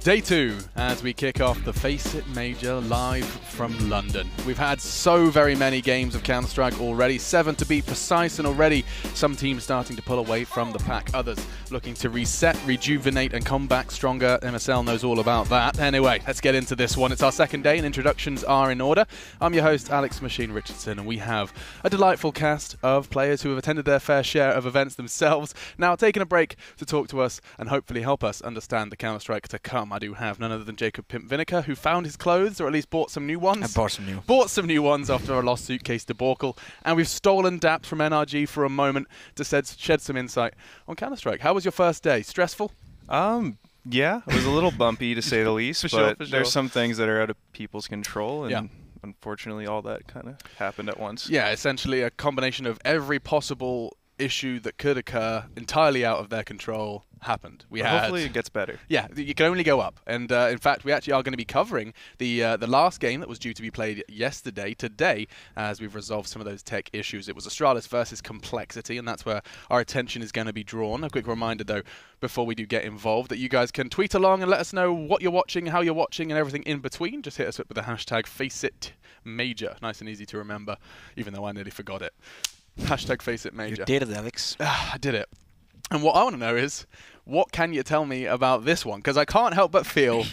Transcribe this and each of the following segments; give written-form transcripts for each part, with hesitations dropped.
Day 2 as we kick off the FACEIT Major live from London. We've had so very many games of Counter-Strike already, 7 to be precise, and already some teams starting to pull away from the pack, others looking to reset, rejuvenate and come back stronger. MSL knows all about that. Anyway, let's get into this one. It's our second day and introductions are in order. I'm your host, Alex Machine Richardson, and we have a delightful cast of players who have attended their fair share of events themselves, now taking a break to talk to us and hopefully help us understand the Counter-Strike to come. I do have none other than Jacob Pimp Vinegar, who found his clothes, or at least bought some new ones. I bought some new. Bought some new ones after a lost suitcase debacle. And we've stolen Daps from NRG for a moment to shed some insight on Counter-Strike. How was your first day? Stressful? Yeah, it was a little bumpy to say the least, for but sure. There's some things that are out of people's control, and unfortunately all that kind of happened at once. Yeah, essentially a combination of every possible issue that could occur entirely out of their control happened. Hopefully it gets better. Yeah, you can only go up. And in fact, we actually are going to be covering the last game that was due to be played yesterday, today, as we've resolved some of those tech issues. It was Astralis versus Complexity, and that's where our attention is going to be drawn. A quick reminder, though, before we do get involved, that you guys can tweet along and let us know what you're watching, how you're watching, and everything in between. Just hit us up with the hashtag FACEITMajor. Nice and easy to remember, even though I nearly forgot it. Hashtag FACEITMajor. You did it, Alex. I did it. And what I want to know is, what can you tell me about this one? Because I can't help but feel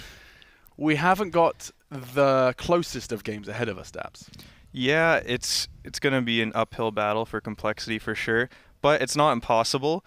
we haven't got the closest of games ahead of us, Dabs. Yeah, it's going to be an uphill battle for Complexity for sure, but it's not impossible.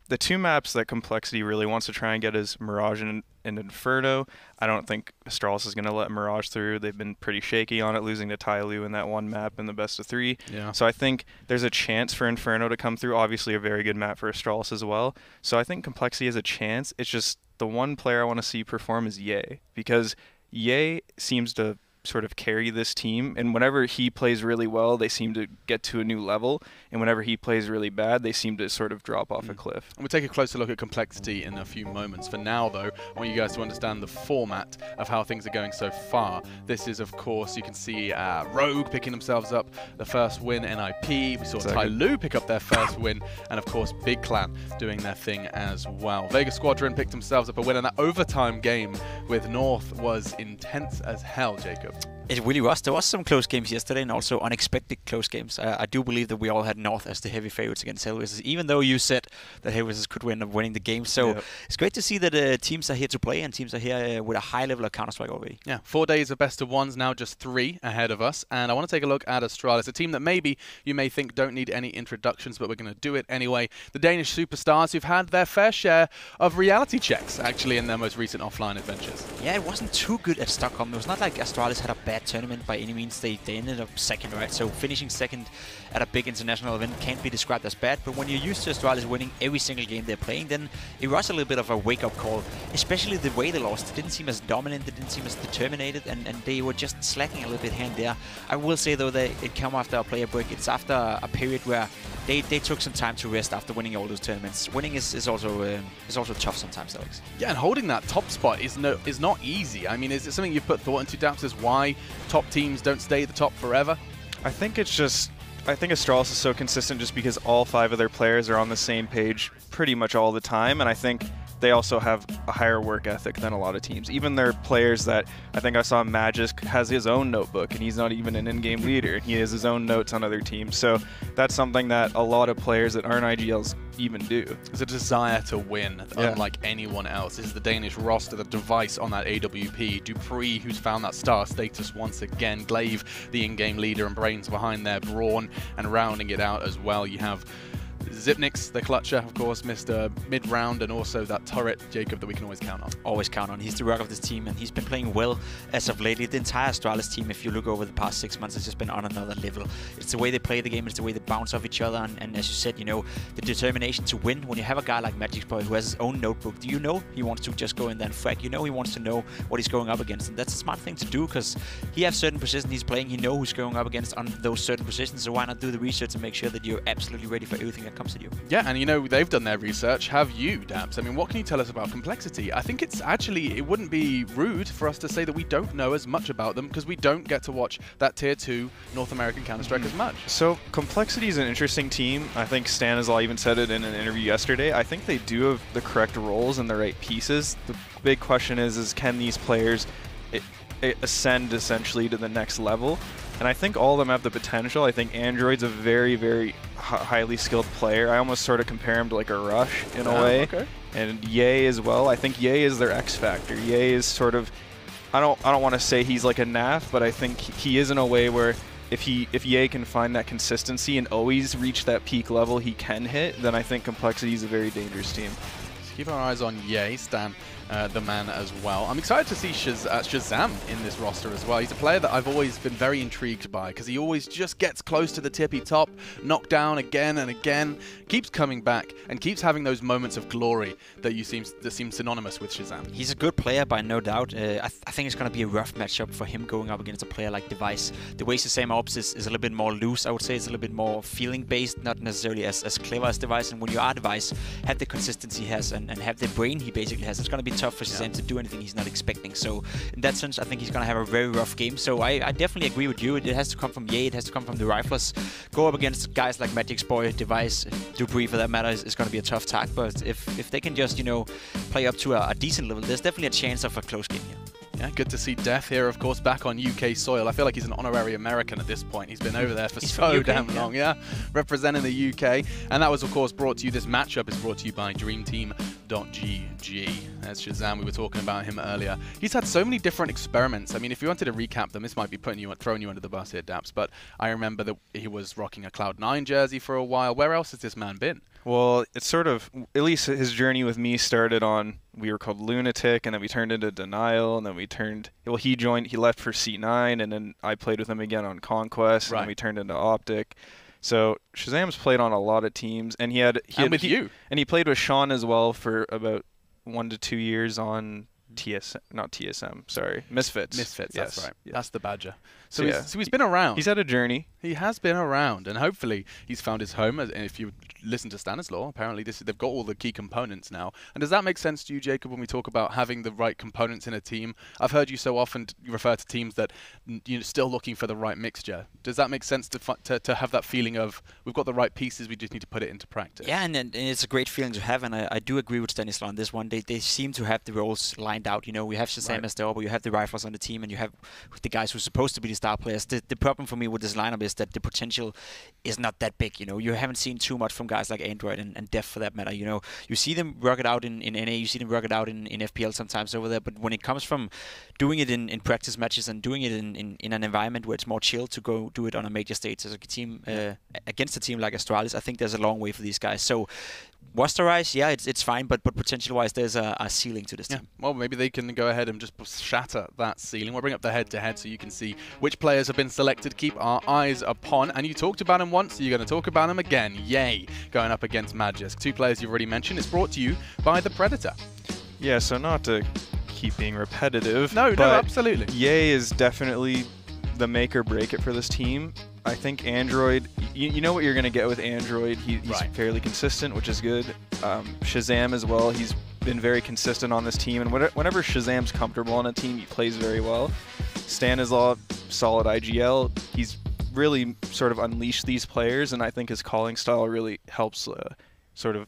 The two maps that Complexity really wants to try and get is Mirage and Inferno. I don't think Astralis is going to let Mirage through. They've been pretty shaky on it, losing to Tyloo in that one map in the best of 3. Yeah. So I think there's a chance for Inferno to come through. Obviously a very good map for Astralis as well. So I think Complexity has a chance. It's just the one player I want to see perform is Ye, because Ye seems to sort of carry this team, and whenever he plays really well, they seem to get to a new level, and whenever he plays really bad, they seem to sort of drop off a cliff. And we'll take a closer look at Complexity in a few moments. For now, though, I want you guys to understand the format of how things are going so far. This is, of course, you can see Rogue picking themselves up the first win, NIP. We saw Tyloo pick up their first win, and of course, Big Clan doing their thing as well. Vega Squadron picked themselves up a win, and that overtime game with North was intense as hell, Jacob. It really was. There was some close games yesterday, and also unexpected close games. I do believe that we all had North as the heavy favorites against Hellraisers, even though you said that Hellraisers could end up winning the game. So it's great to see that teams are here to play, and teams are here with a high level of Counter-Strike already. Yeah, 4 days of best of ones, now just 3 ahead of us. And I want to take a look at Astralis, a team that maybe you may think don't need any introductions, but we're going to do it anyway. The Danish superstars who've had their fair share of reality checks, actually, in their most recent offline adventures. Yeah, it wasn't too good at Stockholm. It was not like Astralis had a bad tournament by any means. They ended up second, right? So finishing second at a big international event can't be described as bad, but when you're used to Astralis winning every single game they're playing, then it was a little bit of a wake-up call, especially the way they lost. It didn't seem as dominant, it didn't seem as determined, and they were just slacking a little bit here and there. I will say, though, that it came after a player break. It's after a period where they took some time to rest after winning all those tournaments. Winning is also tough sometimes, Alex. Yeah, and holding that top spot is not easy. I mean, is it something you've put thought into, Daps, as why top teams don't stay at the top forever? I think Astralis is so consistent just because all 5 of their players are on the same page pretty much all the time, and I think they also have a higher work ethic than a lot of teams. Even their players that I think I saw Magisk has his own notebook, and he's not even an in-game leader. He has his own notes on other teams. So that's something that a lot of players that aren't IGLs even do. There's a desire to win, unlike anyone else. This is the Danish roster, the device on that AWP. Dupree, who's found that star status once again. Glaive, the in-game leader and brains behind there. Braun, and rounding it out as well, you have Zipnix, the clutcher, of course, Mr. Mid-round, and also that turret, Jacob, that we can always count on. Always count on. He's the rock of this team, and he's been playing well as of lately. The entire Astralis team, if you look over the past 6 months, has just been on another level. It's the way they play the game, it's the way they bounce off each other, and as you said, you know, the determination to win. When you have a guy like Magisk Boy who has his own notebook, do you know he wants to just go in there and frag? You know he wants to know what he's going up against, and that's a smart thing to do, because he has certain positions he's playing, he knows who's going up against on those certain positions, so why not do the research and make sure that you're absolutely ready for everything that comes comes to you. Yeah, and you know, they've done their research. Have you, Dabs? I mean, what can you tell us about Complexity? I think it's actually, it wouldn't be rude for us to say that we don't know as much about them because we don't get to watch that Tier 2 North American Counter-Strike as much. So Complexity is an interesting team. I think Stanislaw even said it in an interview yesterday. I think they do have the correct roles and the right pieces. The big question is can these players ascend essentially to the next level? And I think all of them have the potential. I think Android's a very, very highly skilled player. I almost sort of compare him to like a Rush in a way. Okay. And Ye as well. I think Ye is their X factor. Ye is sort of, I don't want to say he's like a NAF, but I think he is in a way where if Ye can find that consistency and always reach that peak level he can hit, then I think Complexity is a very dangerous team. So keep our eyes on Ye, Stan. The man as well. I'm excited to see Shazam in this roster as well. He's a player that I've always been very intrigued by because he always just gets close to the tippy top, knocked down again and again, keeps coming back and keeps having those moments of glory that seem synonymous with Shazam. He's a good player by no doubt. I think it's going to be a rough matchup for him going up against a player like Device. The way Shazam ops is a little bit more loose, I would say. It's a little bit more feeling based, not necessarily as clever as Device. And when you are Device, have the consistency he has and have the brain he basically has, it's going to be tough for Shazam to do anything he's not expecting. So in that sense, I think he's going to have a very rough game. So I definitely agree with you. It has to come from Ye, it has to come from the Riflers. Go up against guys like Magic's Boy, Device, Dupree for that matter is going to be a tough task. But if they can just, you know, play up to a decent level, there's definitely a chance of a close game here. Yeah, good to see Def here, of course, back on UK soil. I feel like he's an honorary American at this point. He's been over there for so damn long, yeah, representing the UK. And that was, of course, brought to you, this matchup is brought to you by DreamTeam.gg. There's Shazam, we were talking about him earlier. He's had so many different experiments. I mean, if you wanted to recap them, this might be throwing you under the bus here, Daps, but I remember that he was rocking a Cloud9 jersey for a while. Where else has this man been? Well, it's sort of, at least his journey with me started on, we were called Lunatic, and then we turned into Denial, and then we turned, well, he left for C9, and then I played with him again on Conquest, and then we turned into Optic. So Shazam's played on a lot of teams, and he played with Sean as well for about 1 to 2 years on Misfits. Misfits, yes. That's right. Yeah. That's the Badger. So he's been around. He's had a journey. He has been around, and hopefully he's found his home. And if you listen to Stanislaw, apparently they've got all the key components now. And does that make sense to you, Jacob, when we talk about having the right components in a team? I've heard you so often refer to teams that you're still looking for the right mixture. Does that make sense to have that feeling of we've got the right pieces, we just need to put it into practice? Yeah, and it's a great feeling to have, and I do agree with Stanislaw on this one. They seem to have the roles lined out. You know, we have Shazam as the Orb, you have the Rifles on the team, and you have the guys who are supposed to be the star players. The problem for me with this lineup is that the potential is not that big. You know, you haven't seen too much from guys like Android and Def for that matter. You know, you see them work it out in NA, you see them work it out in FPL sometimes over there, but when it comes from doing it in practice matches and doing it in an environment where it's more chill to go do it on a major stage as a team against a team like Astralis, I think there's a long way for these guys. So roster-wise, yeah, it's fine, but potential-wise, there's a ceiling to this team. Well, maybe they can go ahead and just shatter that ceiling. We'll bring up the head-to-head so you can see which players have been selected. Keep our eyes upon. And you talked about him once, so you're going to talk about him again. Yay, going up against Magisk. Two players you've already mentioned. It's brought to you by the Predator. Yeah, so not to keep being repetitive. No, absolutely. Ye is definitely the make or break it for this team. I think Android, you know what you're going to get with Android. He's fairly consistent, which is good. Shazam as well. He's been very consistent on this team, and whenever Shazam's comfortable on a team, he plays very well. Stanislaw, solid IGL. He's really sort of unleashed these players, and I think his calling style really helps sort of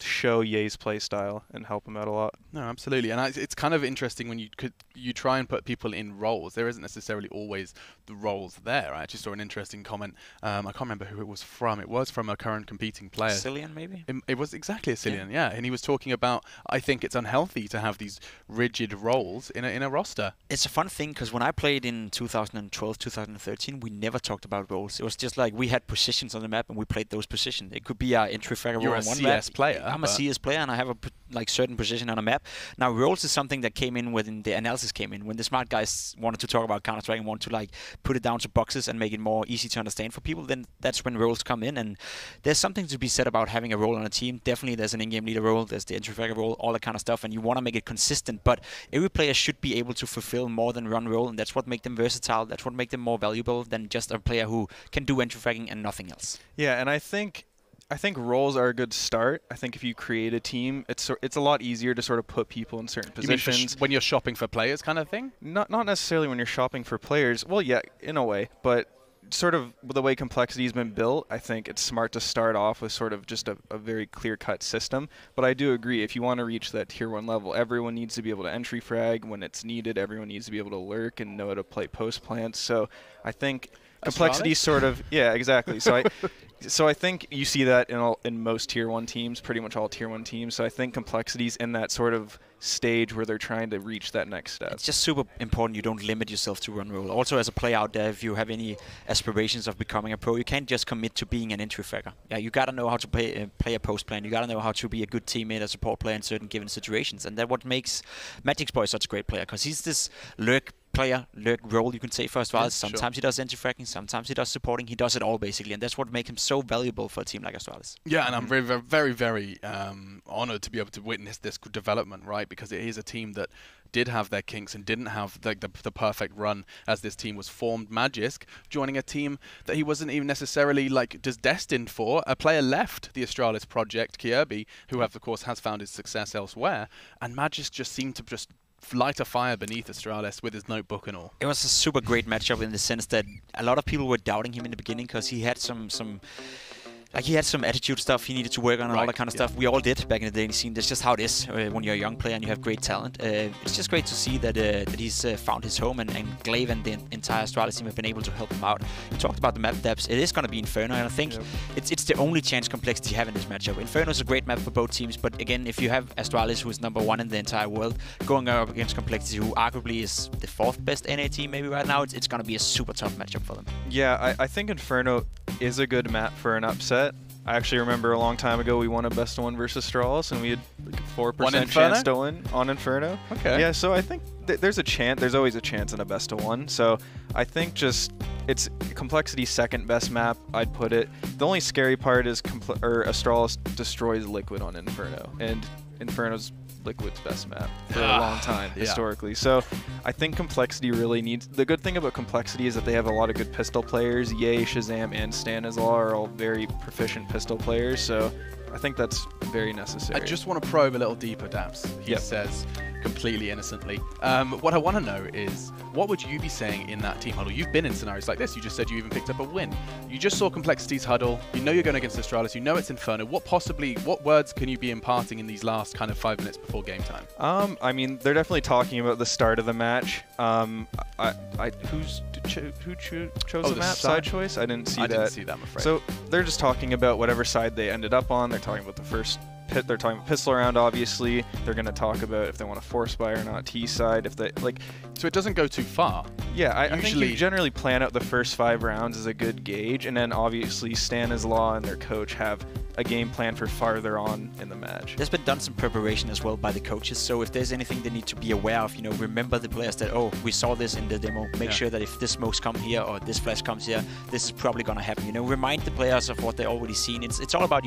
show Ye's play style and help him out a lot. No, absolutely. And it's kind of interesting when you try and put people in roles. There isn't necessarily always the roles there. I actually saw an interesting comment. I can't remember who it was from. It was from a current competing player. Cillian, maybe? It was exactly a Cillian, yeah. And he was talking about, I think it's unhealthy to have these rigid roles in a roster. It's a fun thing because when I played in 2012, 2013, we never talked about roles. It was just like we had positions on the map and we played those positions. It could be our entry fragger role on one map. You're a CS player. I'm a CS player and I have a certain position on a map. Now roles is something that came in when the analysis came in. When the smart guys wanted to talk about Counter-Strike and wanted to put it down to boxes and make it more easy to understand for people, then that's when roles come in. And there's something to be said about having a role on a team. Definitely there's an in-game leader role, there's the entry fragger role, all that kind of stuff, and you want to make it consistent. But every player should be able to fulfill more than one role, and that's what makes them versatile. That's what makes them more valuable than just a player who can do entry fragging and nothing else. Yeah, and I think I think roles are a good start. I think if you create a team, it's a lot easier to sort of put people in certain positions. You mean when you're shopping for players kind of thing? Not necessarily when you're shopping for players. Well, yeah, in a way, but sort of the way complexity has been built, I think it's smart to start off with sort of just a very clear-cut system. But I do agree, if you want to reach that Tier 1 level, everyone needs to be able to entry frag when it's needed. Everyone needs to be able to lurk and know how to play post plants. So I think complexity sort of, yeah, exactly. So I think you see that in most Tier 1 teams, pretty much all Tier 1 teams. So I think complexity's in that sort of stage where they're trying to reach that next step. It's just super important you don't limit yourself to one role. Also, as a player out there, if you have any aspirations of becoming a pro, you can't just commit to being an entry fragger. Yeah, you gotta know how to play a post plan. You gotta know how to be a good teammate, a support player in certain given situations, and that's what makes Magic's Boy such a great player, because he's this lurk role, you can say, first of all. Sometimes he does anti-fracking, sometimes he does supporting, he does it all basically, and that's what makes him so valuable for a team like Astralis. Yeah, and I'm very honored to be able to witness this development, right? Because it is a team that did have their kinks and didn't have the perfect run as this team was formed. Magisk joining a team that he wasn't even necessarily just destined for. A player left the Astralis project, Kirby, who of course has found his success elsewhere, and Magisk just seemed to just light a fire beneath Astralis with his notebook and all. It was a super great matchup in the sense that a lot of people were doubting him in the beginning because he had some attitude stuff he needed to work on and all that kind of stuff. We all did back in the dating scene. That's just how it is when you're a young player and you have great talent. It's just great to see that he's found his home, and Glaive and the entire Astralis team have been able to help him out. You talked about the map depths. It is going to be Inferno, and I think it's the only chance complexity have in this matchup. Inferno is a great map for both teams, but again, if you have Astralis, who is #1 in the entire world, going up against complexity, who arguably is the 4th best NA team maybe right now, it's going to be a super tough matchup for them. Yeah, I think Inferno is a good map for an upset. I actually remember a long time ago we won a best-of-1 versus Astralis, and we had like a 4% chance to win on Inferno. Okay. Yeah, so I think there's a chance. There's always a chance in a best-of-1. So I think it's Complexity's 2nd best map, I'd put it. The only scary part is Astralis destroys Liquid on Inferno, and Inferno's Liquid's best map for a long time historically. So I think Complexity really needs. The good thing about Complexity is that they have a lot of good pistol players. Ye, Shazam, and Stanislaw are all very proficient pistol players. So I think that's very necessary. I just want to probe a little deeper, Daps. He says completely innocently. What I want to know is, what would you be saying in that team huddle? You've been in scenarios like this. You just said you even picked up a win. You just saw Complexity's huddle. You know you're going against Astralis. You know it's Inferno. What words can you be imparting in these last kind of 5 minutes before game time? I mean, they're definitely talking about the start of the match. Who chose the map? Side choice? I didn't see that. I didn't see that, I'm afraid. So they're just talking about whatever side they ended up on. They're talking about the first pit. They're talking about pistol round, obviously. They're going to talk about if they want to force buy or not T side. If they so it doesn't go too far. Yeah, I think you generally plan out the first 5 rounds as a good gauge, and then obviously Stanislaw and their coach have a game plan for farther on in the match. There's been done some preparation as well by the coaches, so if there's anything they need to be aware of, remember the players that, oh, we saw this in the demo, make sure that if this smokes come here or this flash comes here, this is probably going to happen. Remind the players of what they've already seen. It's all about,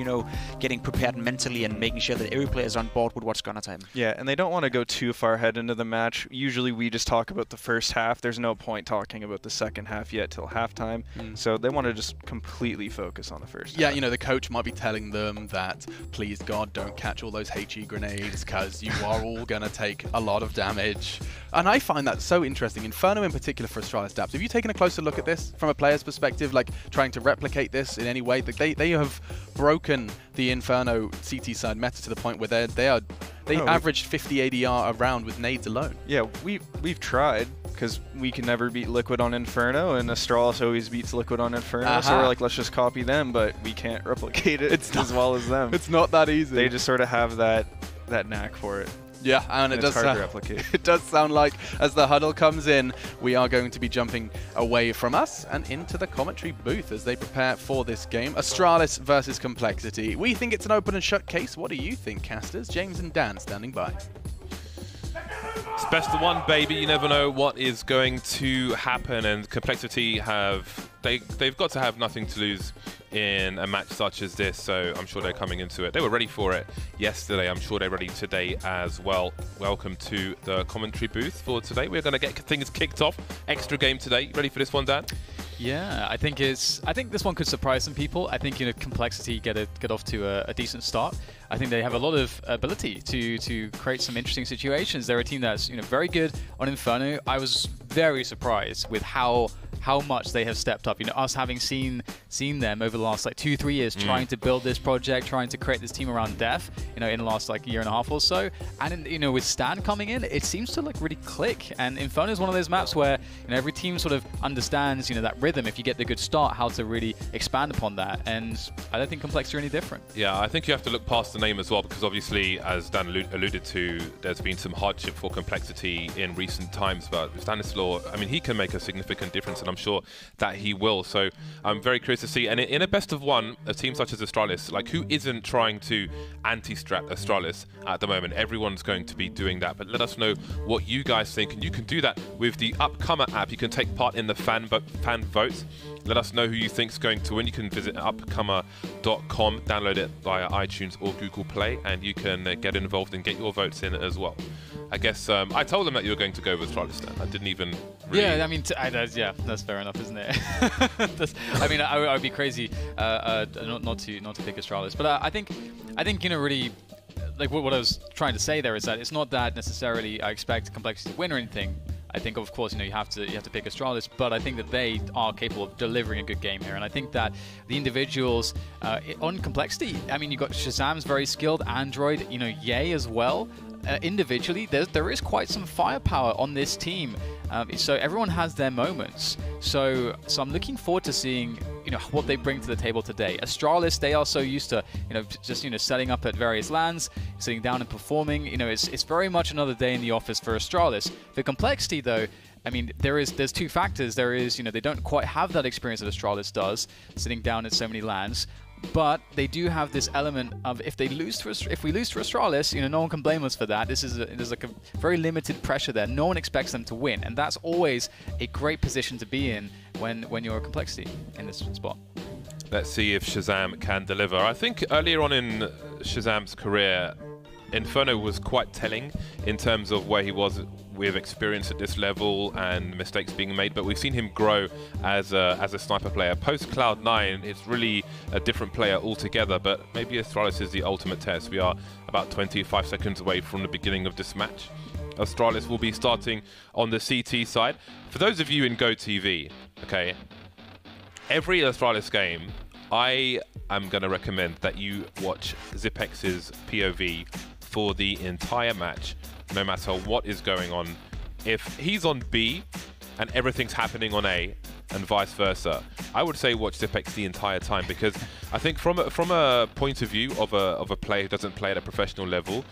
getting prepared mentally and making sure that every player is on board with what's going to happen. Yeah, and they don't want to go too far ahead into the match. Usually we just talk about the first half. There's no point talking about the second half yet till halftime. So they want to just completely focus on the first half. Yeah, the coach might be telling them that, please God, don't catch all those HE grenades because you are all going to take a lot of damage. And I find that so interesting. Inferno in particular for Astralis Daps. Have you taken a closer look at this from a player's perspective, like trying to replicate this in any way? They have broken the Inferno CT side meta to the point where they averaged 50 ADR a round with nades alone. Yeah, we've tried, because we can never beat Liquid on Inferno, and Astralis always beats Liquid on Inferno, so we're like, let's just copy them, but we can't replicate it as well as them. It's not that easy. They just sort of have that knack for it. Yeah, and it does hard to replicate. It does sound like, as the huddle comes in, we are going to be jumping away from us and into the commentary booth as they prepare for this game. Astralis versus Complexity. We think it's an open and shut case. What do you think, casters? James and Dan standing by. It's best of 1, baby. You never know what is going to happen, and Complexity they've got to have nothing to lose in a match such as this, so I'm sure they're coming into it. They were ready for it yesterday. I'm sure they're ready today as well. Welcome to the commentary booth for today. We're going to get things kicked off. Extra game today. Ready for this one, Dan? Yeah, I think this one could surprise some people. I think, you know, Complexity get off to a decent start. I think they have a lot of ability to create some interesting situations. They're a team that's, you know, very good on Inferno. I was very surprised with how much they have stepped up. You know, us having seen them over the last like 2-3 years trying to build this project, trying to create this team around Def, you know, in the last like year and a half or so. And you know, with Stan coming in, it seems to like really click. And Inferno is one of those maps where, you know, every team sort of understands, you know, that rhythm. If you get the good start, how to really expand upon that. And I don't think Complexity are any different. Yeah, I think you have to look past the name as well, because obviously, as Dan alluded to, there's been some hardship for Complexity in recent times. But Stanislaw, I mean, he can make a significant difference, and I'm sure that he will. So I'm very curious to see. And in a best of one, a team such as Astralis, like, who isn't trying to anti-strat Astralis at the moment? Everyone's going to be doing that. But let us know what you guys think, and you can do that with the Upcomer app. You can take part in the fan votes. Let us know who you think is going to win. You can visit upcomer.com, download it via iTunes or Google Play, and you can get involved and get your votes in as well. I guess I told them that you were going to go with Astralis then. I didn't even really... Yeah, I mean, yeah, that's fair enough, isn't it? I mean, I would be crazy not to pick Astralis, but I think, you know, really, like what I was trying to say there is that it's not that necessarily I expect Complexity to win or anything. I think, of course, you know, you have to pick Astralis, but I think that they are capable of delivering a good game here. And I think that the individuals on Complexity, I mean, you've got Shazam's very skilled, Android, you know, Ye as well. Individually, there is quite some firepower on this team. So everyone has their moments. So I'm looking forward to seeing, you know, what they bring to the table today. Astralis, they are so used to, you know, just, you know, setting up at various lands, sitting down and performing. You know, it's very much another day in the office for Astralis. For Complexity, though, I mean, there's two factors. There is, you know, they don't quite have that experience that Astralis does, sitting down at so many lands. But they do have this element of if we lose to Astralis, you know, no one can blame us for that. There's like a very limited pressure there. No one expects them to win, and that's always a great position to be in when you're a Complexity in this spot. Let's see if Shazam can deliver. I think earlier on in Shazam's career, Inferno was quite telling in terms of where he was with experience at this level and mistakes being made, but we've seen him grow as a sniper player. Post Cloud9, it's really a different player altogether, but maybe Astralis is the ultimate test. We are about 25 seconds away from the beginning of this match. Astralis will be starting on the CT side. For those of you in GoTV, okay, every Astralis game, I am going to recommend that you watch Xipex's POV for the entire match, no matter what is going on. If he's on B and everything's happening on A and vice versa, I would say watch Xipex the entire time, because I think from a point of view of a player who doesn't play at a professional level,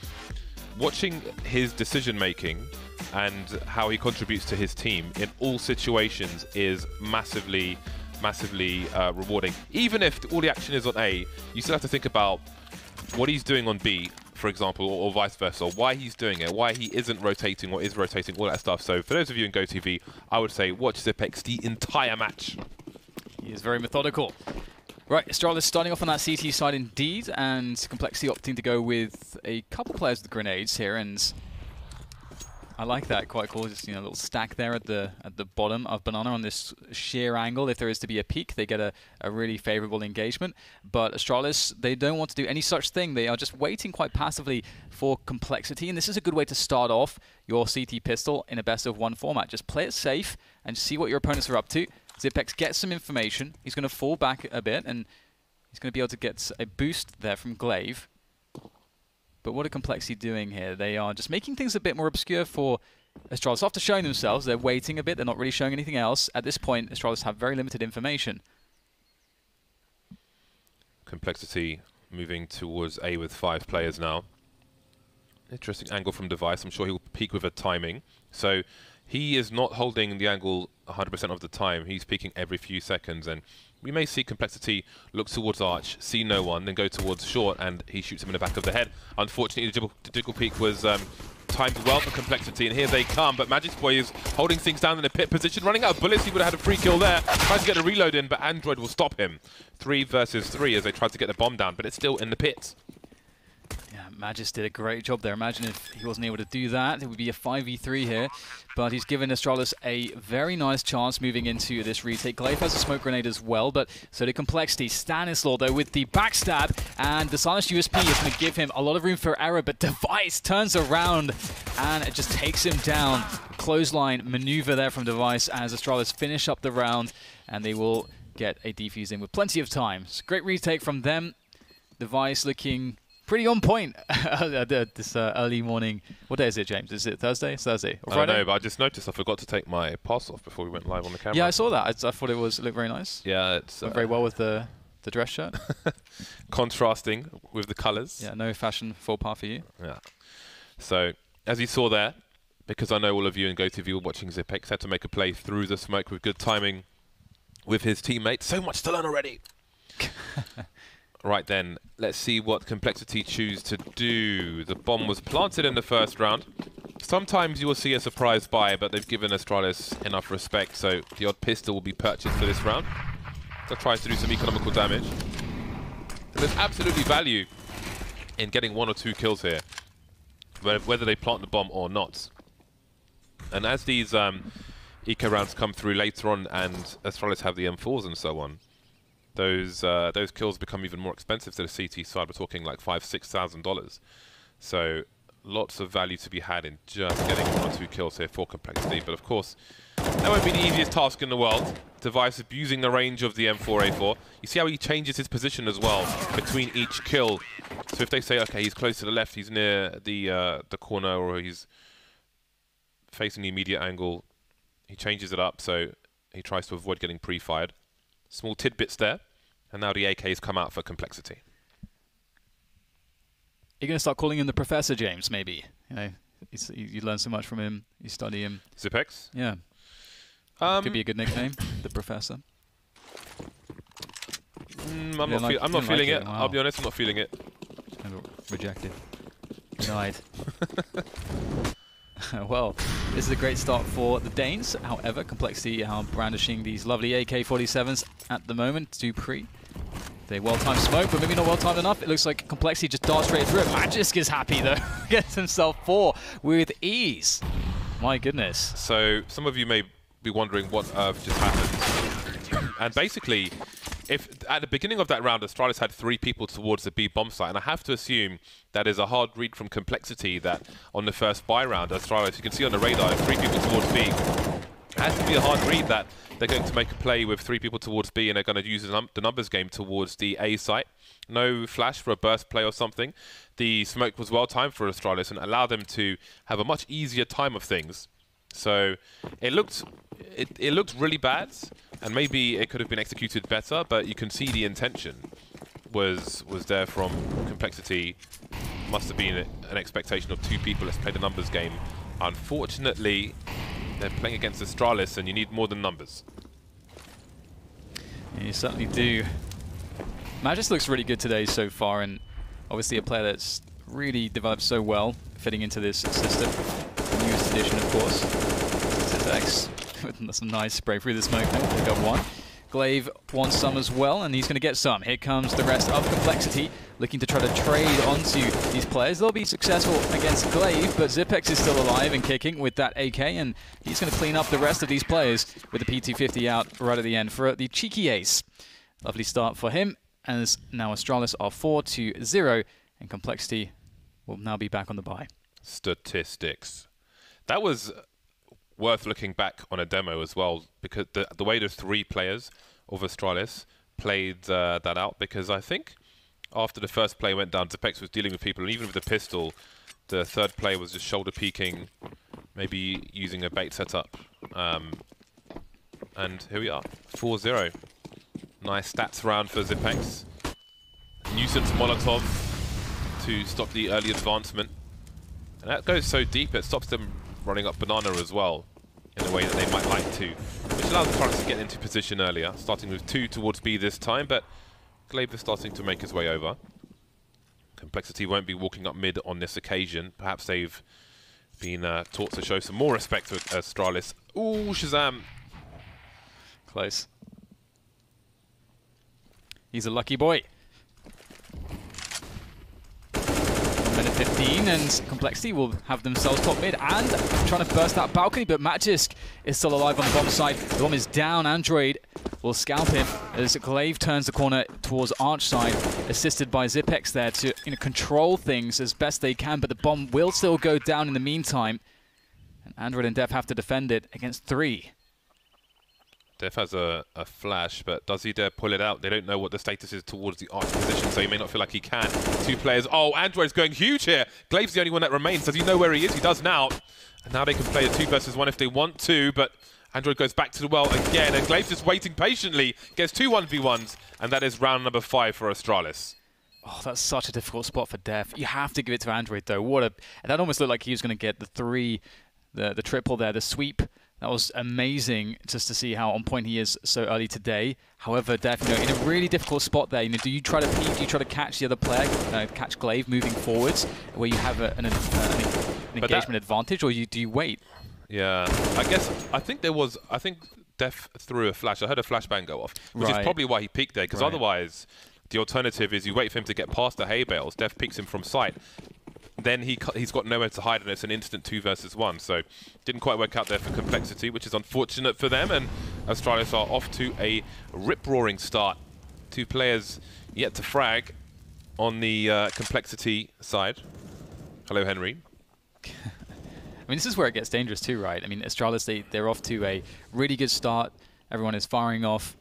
watching his decision making and how he contributes to his team in all situations is massively rewarding. Even if all the action is on A, you still have to think about what he's doing on B, for example, or vice versa, why he's doing it, why he isn't rotating or is rotating, all that stuff. So for those of you in GoTV, I would say watch Xipex the entire match. He is very methodical. Right, Astralis starting off on that CT side indeed, and Complexity opting to go with a couple players with grenades here, and I like that, quite cool. Just, you know, a little stack there at the bottom of Banana on this sheer angle. If there is to be a peak, they get a really favorable engagement. But Astralis, they don't want to do any such thing. They are just waiting quite passively for Complexity, and this is a good way to start off your CT pistol in a best of one format. Just play it safe and see what your opponents are up to. Xipex gets some information. He's going to fall back a bit, and he's going to be able to get a boost there from Glaive. But what are Complexity doing here? They are just making things a bit more obscure for Astralis. After showing themselves, they're waiting a bit. They're not really showing anything else. At this point, Astralis have very limited information. Complexity moving towards A with 5 players now. Interesting angle from Device. I'm sure he'll peek with a timing. So he is not holding the angle 100% of the time. He's peeking every few seconds, and we may see Complexity look towards Arch, see no one, then go towards Short, and he shoots him in the back of the head. Unfortunately, the jiggle peek was timed well for Complexity, and here they come. But Magic's Boy is holding things down in a pit position, running out of bullets. He would have had a free kill there. Tries to get a reload in, but Android will stop him. 3 versus 3 as they try to get the bomb down, but it's still in the pit. Yeah, Magis did a great job there. Imagine if he wasn't able to do that. It would be a 5v3 here. But he's given Astralis a very nice chance moving into this retake. Glaive has a smoke grenade as well, but so did Complexity. Stanislaw, though, with the backstab. And the Silence USP is going to give him a lot of room for error, but Device turns around and it just takes him down. Clothesline maneuver there from Device as Astralis finish up the round, and they will get a defuse in with plenty of time. It's a great retake from them. Device looking pretty on point this early morning. What day is it, James? Is it Thursday? It's Thursday. Or Friday? I don't know, but I just noticed I forgot to take my pass off before we went live on the camera. Yeah, I saw that. I thought it looked very nice. Yeah, it's went very well with the dress shirt. Contrasting with the colours. Yeah, no fashion faux pas for you. Yeah. So, as you saw there, because I know all of you in GoTV were watching Zipex, had to make a play through the smoke with good timing with his teammate. So much to learn already. Right then, let's see what Complexity choose to do. The bomb was planted in the first round. Sometimes you will see a surprise buy, but they've given Astralis enough respect, so the odd pistol will be purchased for this round. So tries to do some economical damage. And there's absolutely value in getting 1 or 2 kills here, whether they plant the bomb or not. And as these eco rounds come through later on and Astralis have the M4s and so on, those kills become even more expensive to the CT side. We're talking like $5,000–6,000. So lots of value to be had in just getting 1 or 2 kills here for Complexity. But of course, that won't be the easiest task in the world. Device abusing the range of the M4A4. You see how he changes his position as well between each kill. So if they say, okay, he's close to the left, he's near the corner, or he's facing the immediate angle, he changes it up. So he tries to avoid getting pre-fired. Small tidbits there, and now the AK's come out for Complexity. You're going to start calling him the Professor, James, maybe? You know, you learn so much from him, you study him. Zipex? Yeah. Could be a good nickname, the Professor. I'm not feeling it. Wow. I'll be honest, I'm not feeling it. Rejected. Denied. Well, this is a great start for the Danes. However, Complexity are brandishing these lovely AK-47s at the moment. Dupree. They well-timed smoke, but maybe not well-timed enough. It looks like Complexity just darts straight through it. Magisk is happy, though. Gets himself 4 with ease. My goodness. So, some of you may be wondering what just happened. And basically, if at the beginning of that round, Astralis had 3 people towards the B bomb site, and I have to assume that is a hard read from Complexity that on the first buy round, Astralis, you can see on the radar, 3 people towards B. It has to be a hard read that they're going to make a play with 3 people towards B and they're going to use the numbers game towards the A site. No flash for a burst play or something. The smoke was well timed for Astralis and allowed them to have a much easier time of things. So it looked really bad, and maybe it could have been executed better, but you can see the intention was there from Complexity. Must have been an expectation of 2 people. Let's play the numbers game. Unfortunately, they're playing against Astralis, and you need more than numbers. You certainly do. Magis looks really good today so far, and obviously a player that's really developed so well, fitting into this system. The newest edition, of course. Zipex with some nice spray through the smoke there. They got 1. Glaive wants some as well, and he's going to get some. Here comes the rest of Complexity, looking to try to trade onto these players. They'll be successful against Glaive, but Zipex is still alive and kicking with that AK, and he's going to clean up the rest of these players with the P250 out right at the end for the cheeky ace. Lovely start for him, as now Astralis are 4-0, and Complexity will now be back on the bye. Statistics. That was worth looking back on a demo as well, because the way the 3 players of Astralis played that out, because I think after the first play went down, Zipex was dealing with people, and even with the pistol, the 3rd player was just shoulder peeking, maybe using a bait setup. And here we are, 4-0. Nice stats round for Zipex. Nuisance Molotov to stop the early advancement. And that goes so deep, it stops them running up Banana as well, in a way that they might like to, which allows the Astralis to get into position earlier, starting with 2 towards B this time, but Glaive is starting to make his way over. Complexity won't be walking up mid on this occasion. Perhaps they've been taught to show some more respect to Astralis. Ooh, Shazam! Close. He's a lucky boy. seen, and Complexity will have themselves top mid and trying to burst that balcony, but Magisk is still alive on the bomb side. The bomb is down. Android will scalp him as Glaive turns the corner towards Arch side, assisted by Zipex there to control things as best they can, but the bomb will still go down in the meantime. And Android and Def have to defend it against 3. Def has a flash, but does he dare pull it out? They don't know what the status is towards the Arch position, so he may not feel like he can. 2 players. Oh, Android's going huge here. Glaive's the only one that remains. Does he know where he is? He does now. And now they can play a 2 versus 1 if they want to, but Android goes back to the well again, and Glaive's just waiting patiently. Gets 2 1v1s, and that is round number 5 for Astralis. Oh, that's such a difficult spot for Def. You have to give it to Android, though. That almost looked like he was going to get the 3, the triple there, the sweep. That was amazing just to see how on point he is so early today. However, Def, in a really difficult spot there, do you try to peek, do you try to catch the other player, catch Glaive moving forwards, where you have an engagement advantage, or do you wait? Yeah, I think Def threw a flash. I heard a flashbang go off, which is probably why he peeked there, because otherwise the alternative is you wait for him to get past the hay bales, Def peeks him from sight. Then he's got nowhere to hide, and it's an instant 2 versus 1. So didn't quite work out there for Complexity, which is unfortunate for them. And Astralis are off to a rip-roaring start. 2 players yet to frag on the Complexity side. Hello, Henry. I mean, this is where it gets dangerous too, right? I mean, Astralis, they're off to a really good start. Everyone is firing off.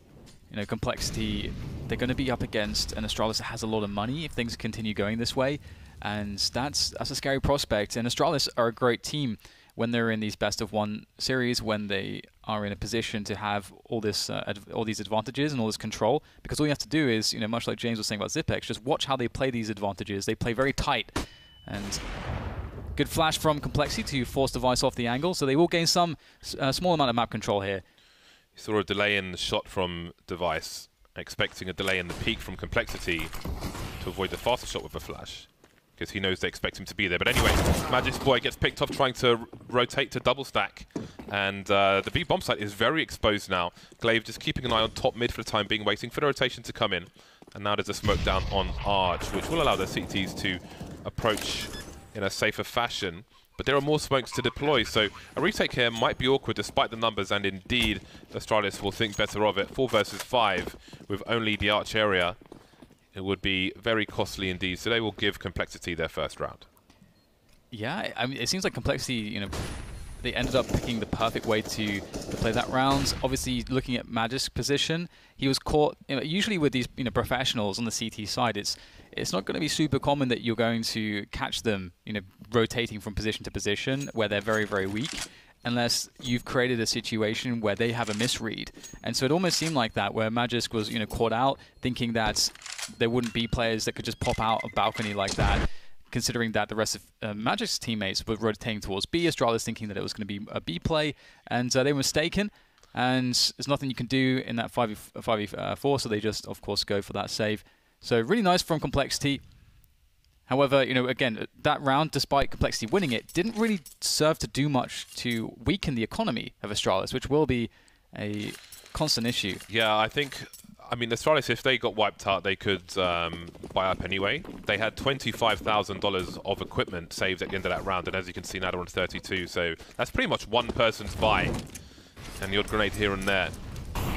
Complexity, they're going to be up against, and Astralis has a lot of money if things continue going this way. And that's a scary prospect. And Astralis are a great team when they're in these best-of-1 series, when they are in a position to have all these advantages and all this control. Because all you have to do is, much like James was saying about Zipex, just watch how they play these advantages. They play very tight. And good flash from Complexity to force Device off the angle, so they will gain some small amount of map control here. You saw a delay in the shot from Device, expecting a delay in the peak from Complexity to avoid the faster shot with a flash, because he knows they expect him to be there. But anyway, Magic's boy gets picked off trying to rotate to double stack. And the B bomb site is very exposed now. Glaive just keeping an eye on top mid for the time being, waiting for the rotation to come in. And now there's a smoke down on Arch, which will allow the CTs to approach in a safer fashion. But there are more smokes to deploy, so a retake here might be awkward despite the numbers, and indeed, Astralis will think better of it. 4 versus 5 with only the Arch area. It would be very costly indeed, so they will give Complexity their first round. Yeah, I mean, it seems like Complexity, they ended up picking the perfect way to play that round. Obviously, looking at Magic's position, he was caught. Usually with these professionals on the CT side, it's not going to be super common that you're going to catch them, rotating from position to position where they're very, very weak, unless you've created a situation where they have a misread. And so it almost seemed like that, where Magisk was, caught out, thinking that there wouldn't be players that could just pop out a balcony like that, considering that the rest of Magic's teammates were rotating towards B. Astralis thinking that it was going to be a B play, and they were mistaken. And there's nothing you can do in that 5v4, so they just, of course, go for that save. So really nice from Complexity. However, again, that round, despite Complexity winning it, didn't really serve to do much to weaken the economy of Astralis, which will be a constant issue. Yeah, I mean, Astralis, if they got wiped out, they could buy up anyway. They had $25,000 of equipment saved at the end of that round, and as you can see now, they're on 32, so that's pretty much one person's buy, and the odd grenade here and there.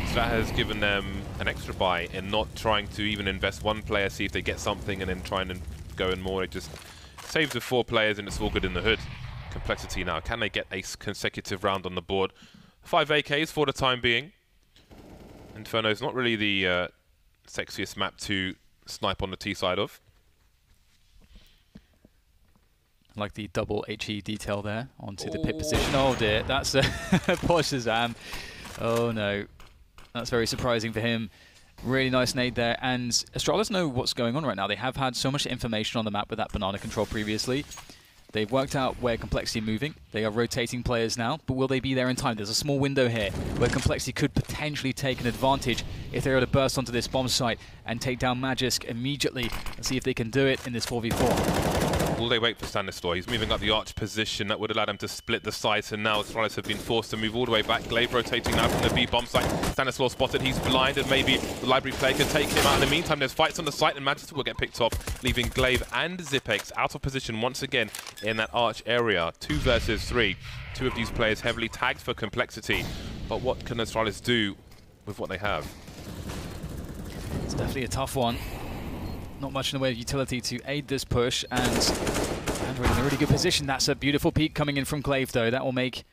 So that has given them an extra buy in not trying to even invest one player, see if they get something, and then trying to go in more. It just saves with 4 players, and it's all good in the hood. Complexity now. Can they get a consecutive round on the board? 5 AKs for the time being. Inferno is not really the sexiest map to snipe on the T side of. I like the double HE detail there onto the pit position. Oh dear, that's poor Shazam. Oh no, that's very surprising for him. Really nice nade there, and Astralis know what's going on right now. They have had so much information on the map with that banana control previously. They've worked out where Complexity are moving. They are rotating players now, but will they be there in time? There's a small window here where Complexity could potentially take an advantage if they were to burst onto this bomb site and take down Magisk immediately. Let's see if they can do it in this 4v4. Will they wait for Stanislaw? He's moving up the arch position. That would allow them to split the sites, and now Astralis have been forced to move all the way back. Glaive rotating now from the B bomb site. Stanislaw spotted. He's blind, and maybe the library player can take him out. In the meantime, there's fights on the site, and Manchester will get picked off, leaving Glaive and Zipex out of position once again in that arch area. 2 versus 3. 2 of these players heavily tagged for complexity. But what can Astralis do with what they have? It's definitely a tough one. Not much in the way of utility to aid this push, and we're in a really good position. That's a beautiful peek coming in from Glaive, though. That will make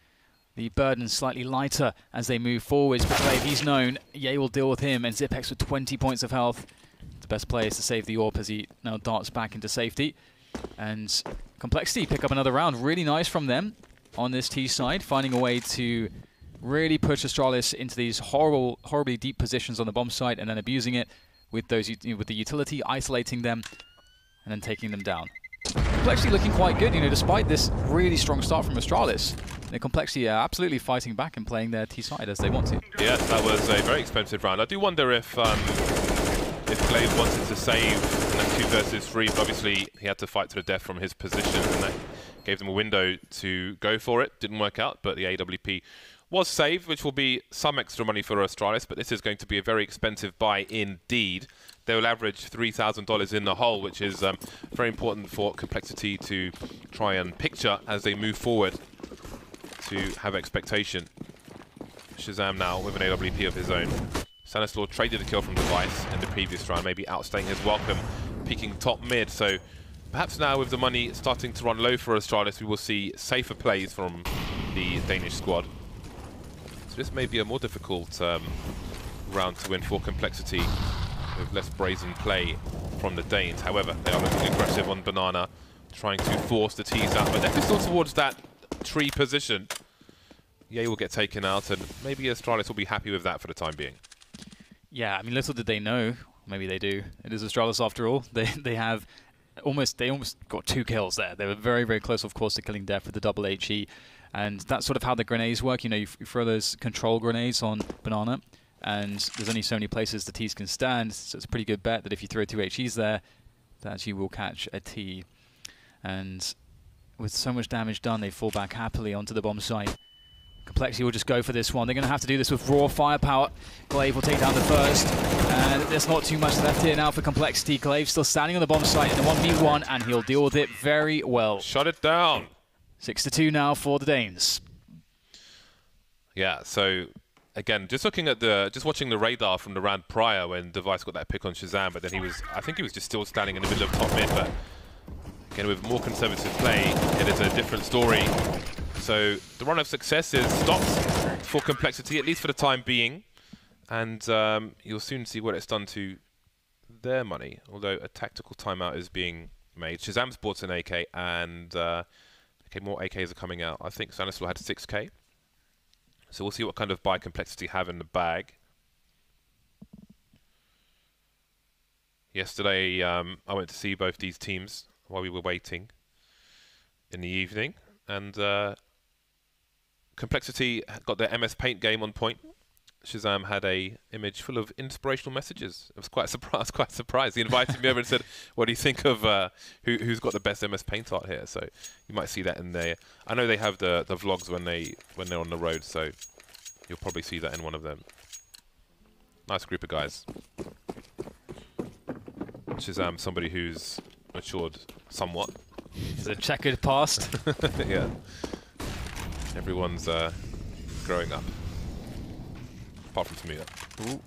the burden slightly lighter as they move forwards. But Glaive, he's known. Ye will deal with him, and Zipex with 20 points of health. The best player is to save the AWP as he now darts back into safety. And Complexity pick up another round. Really nice from them on this T side, finding a way to really push Astralis into these horribly deep positions on the bomb site, and then abusing it with the utility, isolating them, and then taking them down. Complexity looking quite good, despite this really strong start from Astralis. The Complexity are absolutely fighting back and playing their T side as they want to. Yes, that was a very expensive round. I do wonder if Glaive wanted to save in that 2 versus 3, but obviously he had to fight to the death from his position, and that gave them a window to go for it. Didn't work out, but the AWP was saved, which will be some extra money for Astralis, but this is going to be a very expensive buy indeed. They will average $3,000 in the hole, which is very important for Complexity to try and picture as they move forward to have expectation. Shazam now with an AWP of his own. Stanislaw traded a kill from Device in the previous round, maybe outstaying his welcome, peaking top mid. So perhaps now with the money starting to run low for Astralis, we will see safer plays from the Danish squad. So this may be a more difficult round to win for Complexity, with less brazen play from the Danes. However, they are looking aggressive on Banana, trying to force the T's out, but they're still towards that tree position. Ye will get taken out, and maybe Astralis will be happy with that for the time being. Yeah, I mean, little did they know. Maybe they do. It is Astralis after all. They almost got 2 kills there. They were very, very close, of course, to killing Def with the double HE. And that's sort of how the grenades work. You throw those control grenades on Banana, and there's only so many places the T's can stand, so it's a pretty good bet that if you throw 2 HEs there, that you will catch a T. And with so much damage done, they fall back happily onto the bomb site. Complexity will just go for this one. They're going to have to do this with raw firepower. Glaive will take down the first, and there's not too much left here now for Complexity. Glaive still standing on the bomb site in the 1v1, and he'll deal with it very well. Shut it down. 6-2 now for the Danes. Yeah, so again, just watching the radar from the round prior when Device got that pick on Shazam, but then I think he was just still standing in the middle of top mid, but again, with more conservative play, it is a different story. So the run of success is stopped for Complexity, at least for the time being, and you'll soon see what it's done to their money, although a tactical timeout is being made. Shazam's bought an AK, and more AKs are coming out. I think Stanislaw had 6k. So we'll see what kind of buy Complexity have in the bag. Yesterday, I went to see both these teams while we were waiting in the evening, and Complexity got their MS Paint game on point. Shazam had a image full of inspirational messages. I was quite surprised. He invited me over and said, "What do you think of who's got the best MS Paint art here?" So you might see that in there. I know they have the vlogs when they're on the road, so you'll probably see that in one of them. Nice group of guys. Shazam, somebody who's matured somewhat. It's a checkered past. Yeah. Everyone's growing up. Apart from Tamina. Ooh.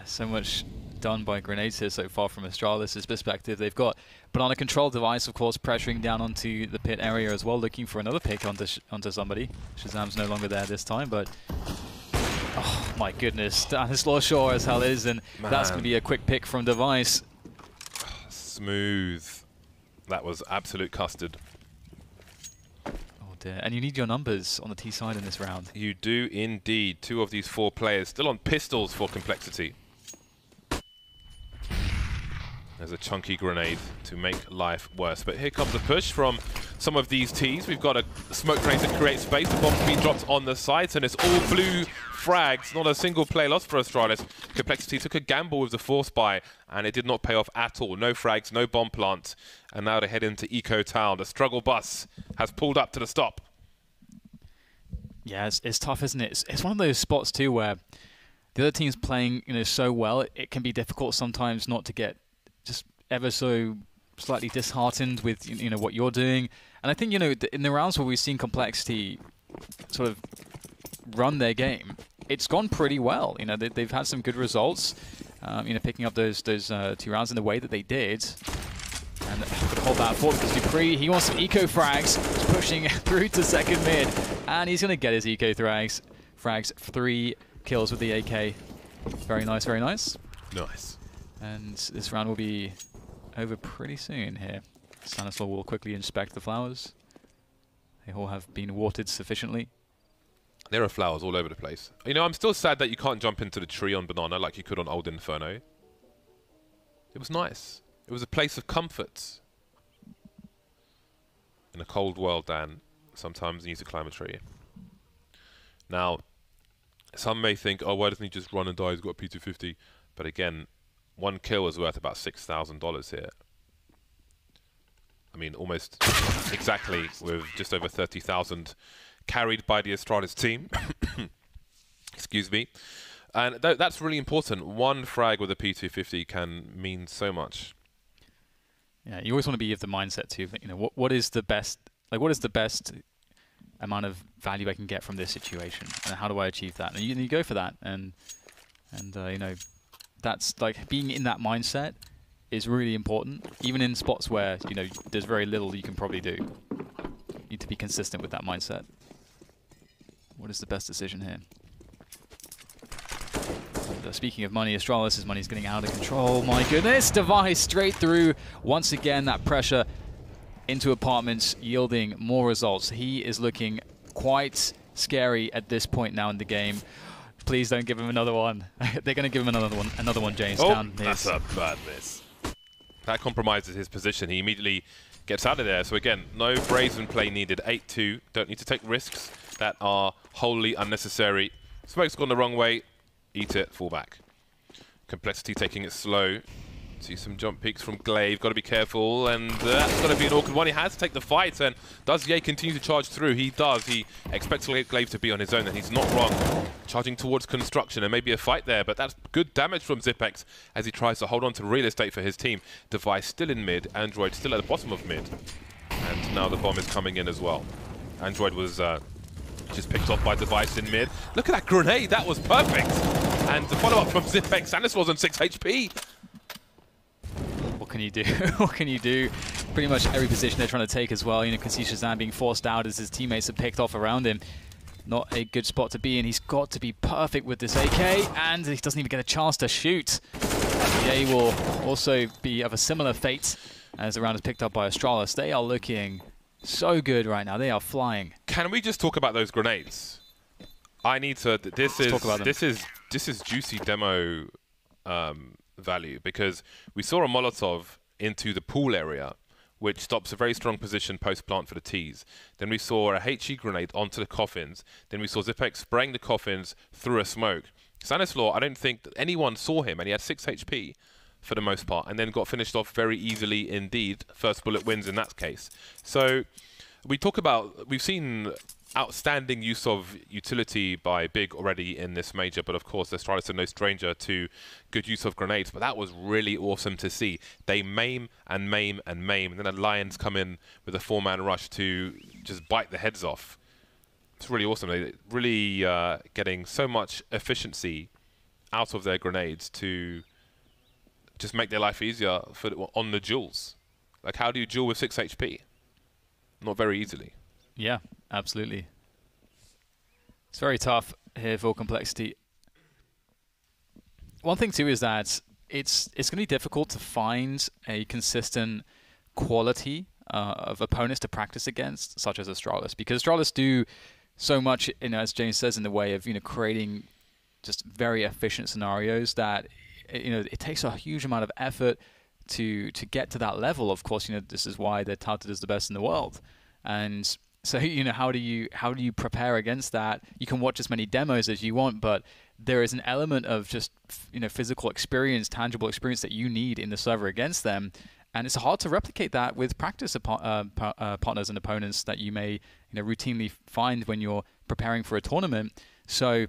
So much done by grenades here so far from Astralis' perspective. They've got Banana control Device, of course, pressuring down onto the pit area as well, looking for another pick onto somebody. Shazam's no longer there this time, but oh my goodness, Stanislaw sure as hell is, and that's going to be a quick pick from Device. Smooth. That was absolute custard. And you need your numbers on the T side in this round. You do indeed. 2 of these 4 players still on pistols for Complexity. There's a chunky grenade to make life worse. But here comes a push from some of these tees. We've got a smoke grenade to create space. The bomb's being dropped on the sides, and it's all blue frags. Not a single play lost for Astralis. Complexity took a gamble with the force buy, and it did not pay off at all. No frags, no bomb plant, and now they head into Eco Town. The struggle bus has pulled up to the stop. Yeah, it's tough, isn't it? It's one of those spots too where the other team's playing, so well. It can be difficult sometimes not to get just ever so slightly disheartened with what you're doing. And I think in the rounds where we've seen Complexity sort of run their game, it's gone pretty well. They've had some good results. Picking up those 2 rounds in the way that they did. And could hold that fort because Dupree, he wants some eco frags. He's pushing through to second mid, and he's going to get his eco frags. 3 kills with the AK. Very nice, very nice. Nice. And this round will be over pretty soon here. Stanislaw will quickly inspect the flowers. They all have been watered sufficiently. There are flowers all over the place. I'm still sad that you can't jump into the tree on Banana like you could on old Inferno. It was nice. It was a place of comfort. In a cold world, Dan, sometimes you need to climb a tree. Now, some may think, oh, why doesn't he just run and die? He's got a P250. But again, 1 kill is worth about $6,000 here. I mean, almost exactly, with just over 30,000 carried by the Astralis team. Excuse me. And that's really important. 1 frag with a P250 can mean so much. Yeah, you always want to be of the mindset too. What is the best? What is the best amount of value I can get from this situation, and how do I achieve that? And you go for that, and that's like being in that mindset is really important. Even in spots where there's very little you can probably do, you need to be consistent with that mindset. What is the best decision here? Speaking of money, Astralis' money is getting out of control. My goodness, Device straight through. Once again, that pressure into apartments yielding more results. He is looking quite scary at this point now in the game. Please don't give him another one. They're going to give him another one, James. Oh, down that's a bad miss. That compromises his position. He immediately gets out of there. So again, no brazen play needed. 8-2. Don't need to take risks that are wholly unnecessary. Smoke's gone the wrong way. Eat it, fall back. Complexity taking it slow. See some jump peaks from Glaive, got to be careful, and that's got to be an awkward one. He has to take the fight, and does Ye continue to charge through? He does. He expects Glaive to be on his own, and he's not wrong. Charging towards construction, and maybe a fight there, but that's good damage from Zipex as he tries to hold on to real estate for his team. Device still in mid, Android still at the bottom of mid, and now the bomb is coming in as well. Android was just picked off by Device in mid. Look at that grenade, that was perfect! And the follow-up from Zipex, and this was on 6 HP. What can you do? What can you do? Pretty much every position they're trying to take as well. You can see Shazam being forced out as his teammates are picked off around him. Not a good spot to be in. He's got to be perfect with this AK, and he doesn't even get a chance to shoot. Ye will also be of a similar fate as the round is picked up by Astralis. They are looking so good right now. They are flying. Can we just talk about those grenades? I need to. This is juicy demo value, because we saw a Molotov into the pool area, which stops a very strong position post-plant for the T's. Then we saw a HE grenade onto the coffins. Then we saw Zipex spraying the coffins through a smoke. Stanislaw, I don't think that anyone saw him, and he had 6 HP for the most part, and then got finished off very easily indeed. First bullet wins in that case. So we've seen outstanding use of utility by Big already in this major, but of course Astralis are no stranger to good use of grenades, but that was really awesome to see. They maim and maim and maim, and then the Lions come in with a 4-man rush to just bite the heads off. It's really awesome. They're really getting so much efficiency out of their grenades to just make their life easier on the duels. Like, how do you duel with 6 HP? Not very easily. Yeah, absolutely. It's very tough here for Complexity. One thing too is that it's going to be difficult to find a consistent quality of opponents to practice against, such as Astralis, because Astralis do so much, as James says, in the way of creating just very efficient scenarios that it takes a huge amount of effort to get to that level. Of course, this is why they're touted as the best in the world. And so, you know, how do you prepare against that? You can watch as many demos as you want, but there is an element of just, you know, physical experience, tangible experience that you need in the server against them. And it's hard to replicate that with practice partners and opponents that you may, you know, routinely find when you're preparing for a tournament. So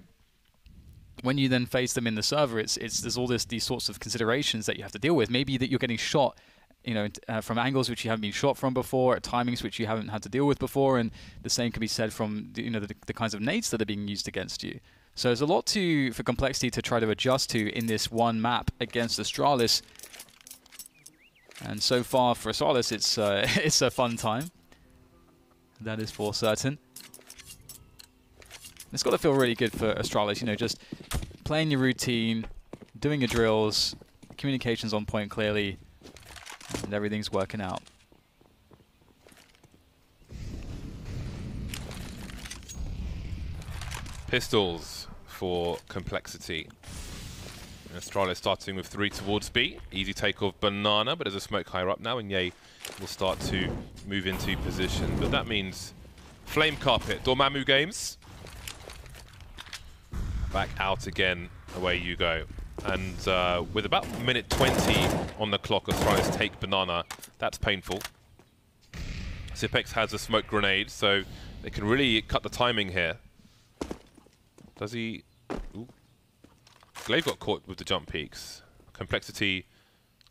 when you then face them in the server, there's all these sorts of considerations that you have to deal with. Maybe that you're getting shot, you know, from angles which you haven't been shot from before, at timings which you haven't had to deal with before, and the same can be said from you know the kinds of nades that are being used against you. So there's a lot for Complexity to try to adjust to in this one map against Astralis. And so far for Astralis, it's a fun time. That is for certain. It's got to feel really good for Astralis, you know, just playing your routine, doing your drills, communications on point clearly, and everything's working out. Pistols for Complexity. Astralis starting with 3 towards B. Easy take of Banana, but there's a smoke higher up now, and Ye will start to move into position. But that means Flame Carpet, Dormammu Games. Back out again, away you go. And with about minute 20 on the clock, Astralis take Banana. That's painful. Zipex has a smoke grenade, so they can really cut the timing here. Does he? Ooh. Glaive got caught with the jump peaks. Complexity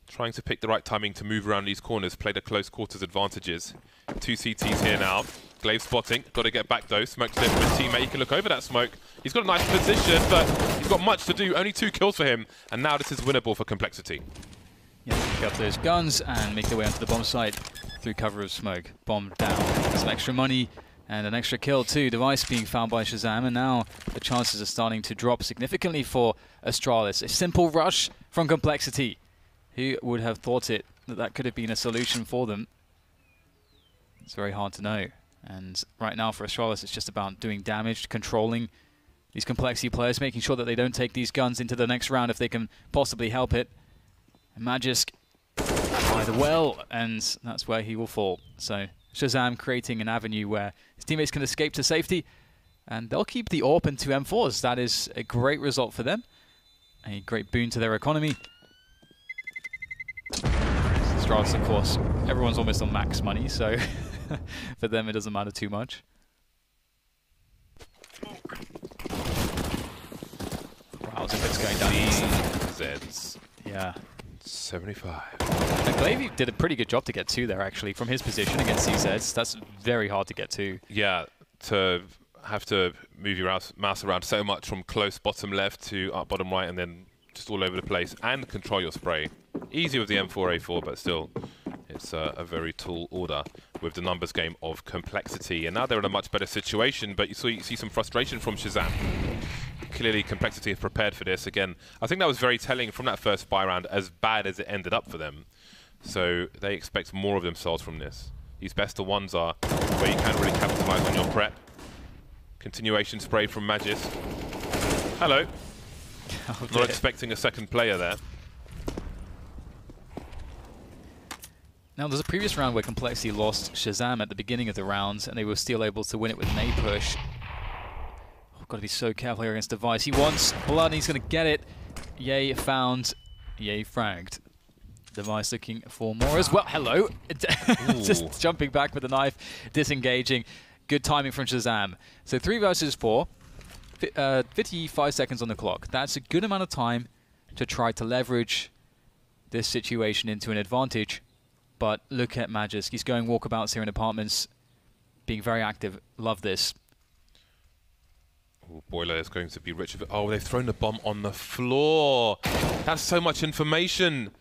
trying to pick the right timing to move around these corners, play the close quarters advantages. 2 CTs here now. Glaive spotting, got to get back though. Smoke's there from his teammate, he can look over that smoke. He's got a nice position, but he's got much to do. Only 2 kills for him, and now this is winnable for Complexity. Yeah, pick up those guns and make their way onto the bomb site through cover of smoke. Bomb down, some extra money. And an extra kill too, Device being found by Shazam, and now the chances are starting to drop significantly for Astralis. A simple rush from Complexity. Who would have thought that could have been a solution for them? It's very hard to know. And right now for Astralis, it's just about doing damage, controlling these Complexity players, making sure that they don't take these guns into the next round if they can possibly help it. And Magisk by the well, and that's where he will fall. So Shazam creating an avenue where his teammates can escape to safety, and they'll keep the AWP and 2 M4s. That is a great result for them. A great boon to their economy. Astralis, of course, everyone's almost on max money, so for them it doesn't matter too much. Wow, Zipit's going down. Zeds. Yeah. 75. And Glaive did a pretty good job to get 2 there, actually, from his position against CZs. That's very hard to get 2. Yeah, to have to move your mouse around so much from close bottom left to up bottom right, and then just all over the place, and control your spray. Easy with the M4A4, but still, it's a very tall order with the numbers game of Complexity. And now they're in a much better situation, but you see some frustration from Shazam. Clearly, Complexity is prepared for this. Again, I think that was very telling from that first spy round, as bad as it ended up for them. So they expect more of themselves from this. These best of ones are where you can really capitalize on your prep. Continuation spray from Magis. Hello. Oh, not expecting a second player there. Now, there's a previous round where Complexity lost Shazam at the beginning of the rounds, and they were still able to win it with an A-push. Got to be so careful here against Device. He wants blood, and he's going to get it. Ye found, Ye fragged. Device looking for more as well. Hello. Just jumping back with the knife, disengaging. Good timing from Shazam. So 3 versus 4. 55 seconds on the clock. That's a good amount of time to try to leverage this situation into an advantage. But look at Magisk. He's going walkabouts here in apartments, being very active. Love this. Ooh, Boiler is going to be rich of it. Oh, they've thrown the bomb on the floor. That's so much information.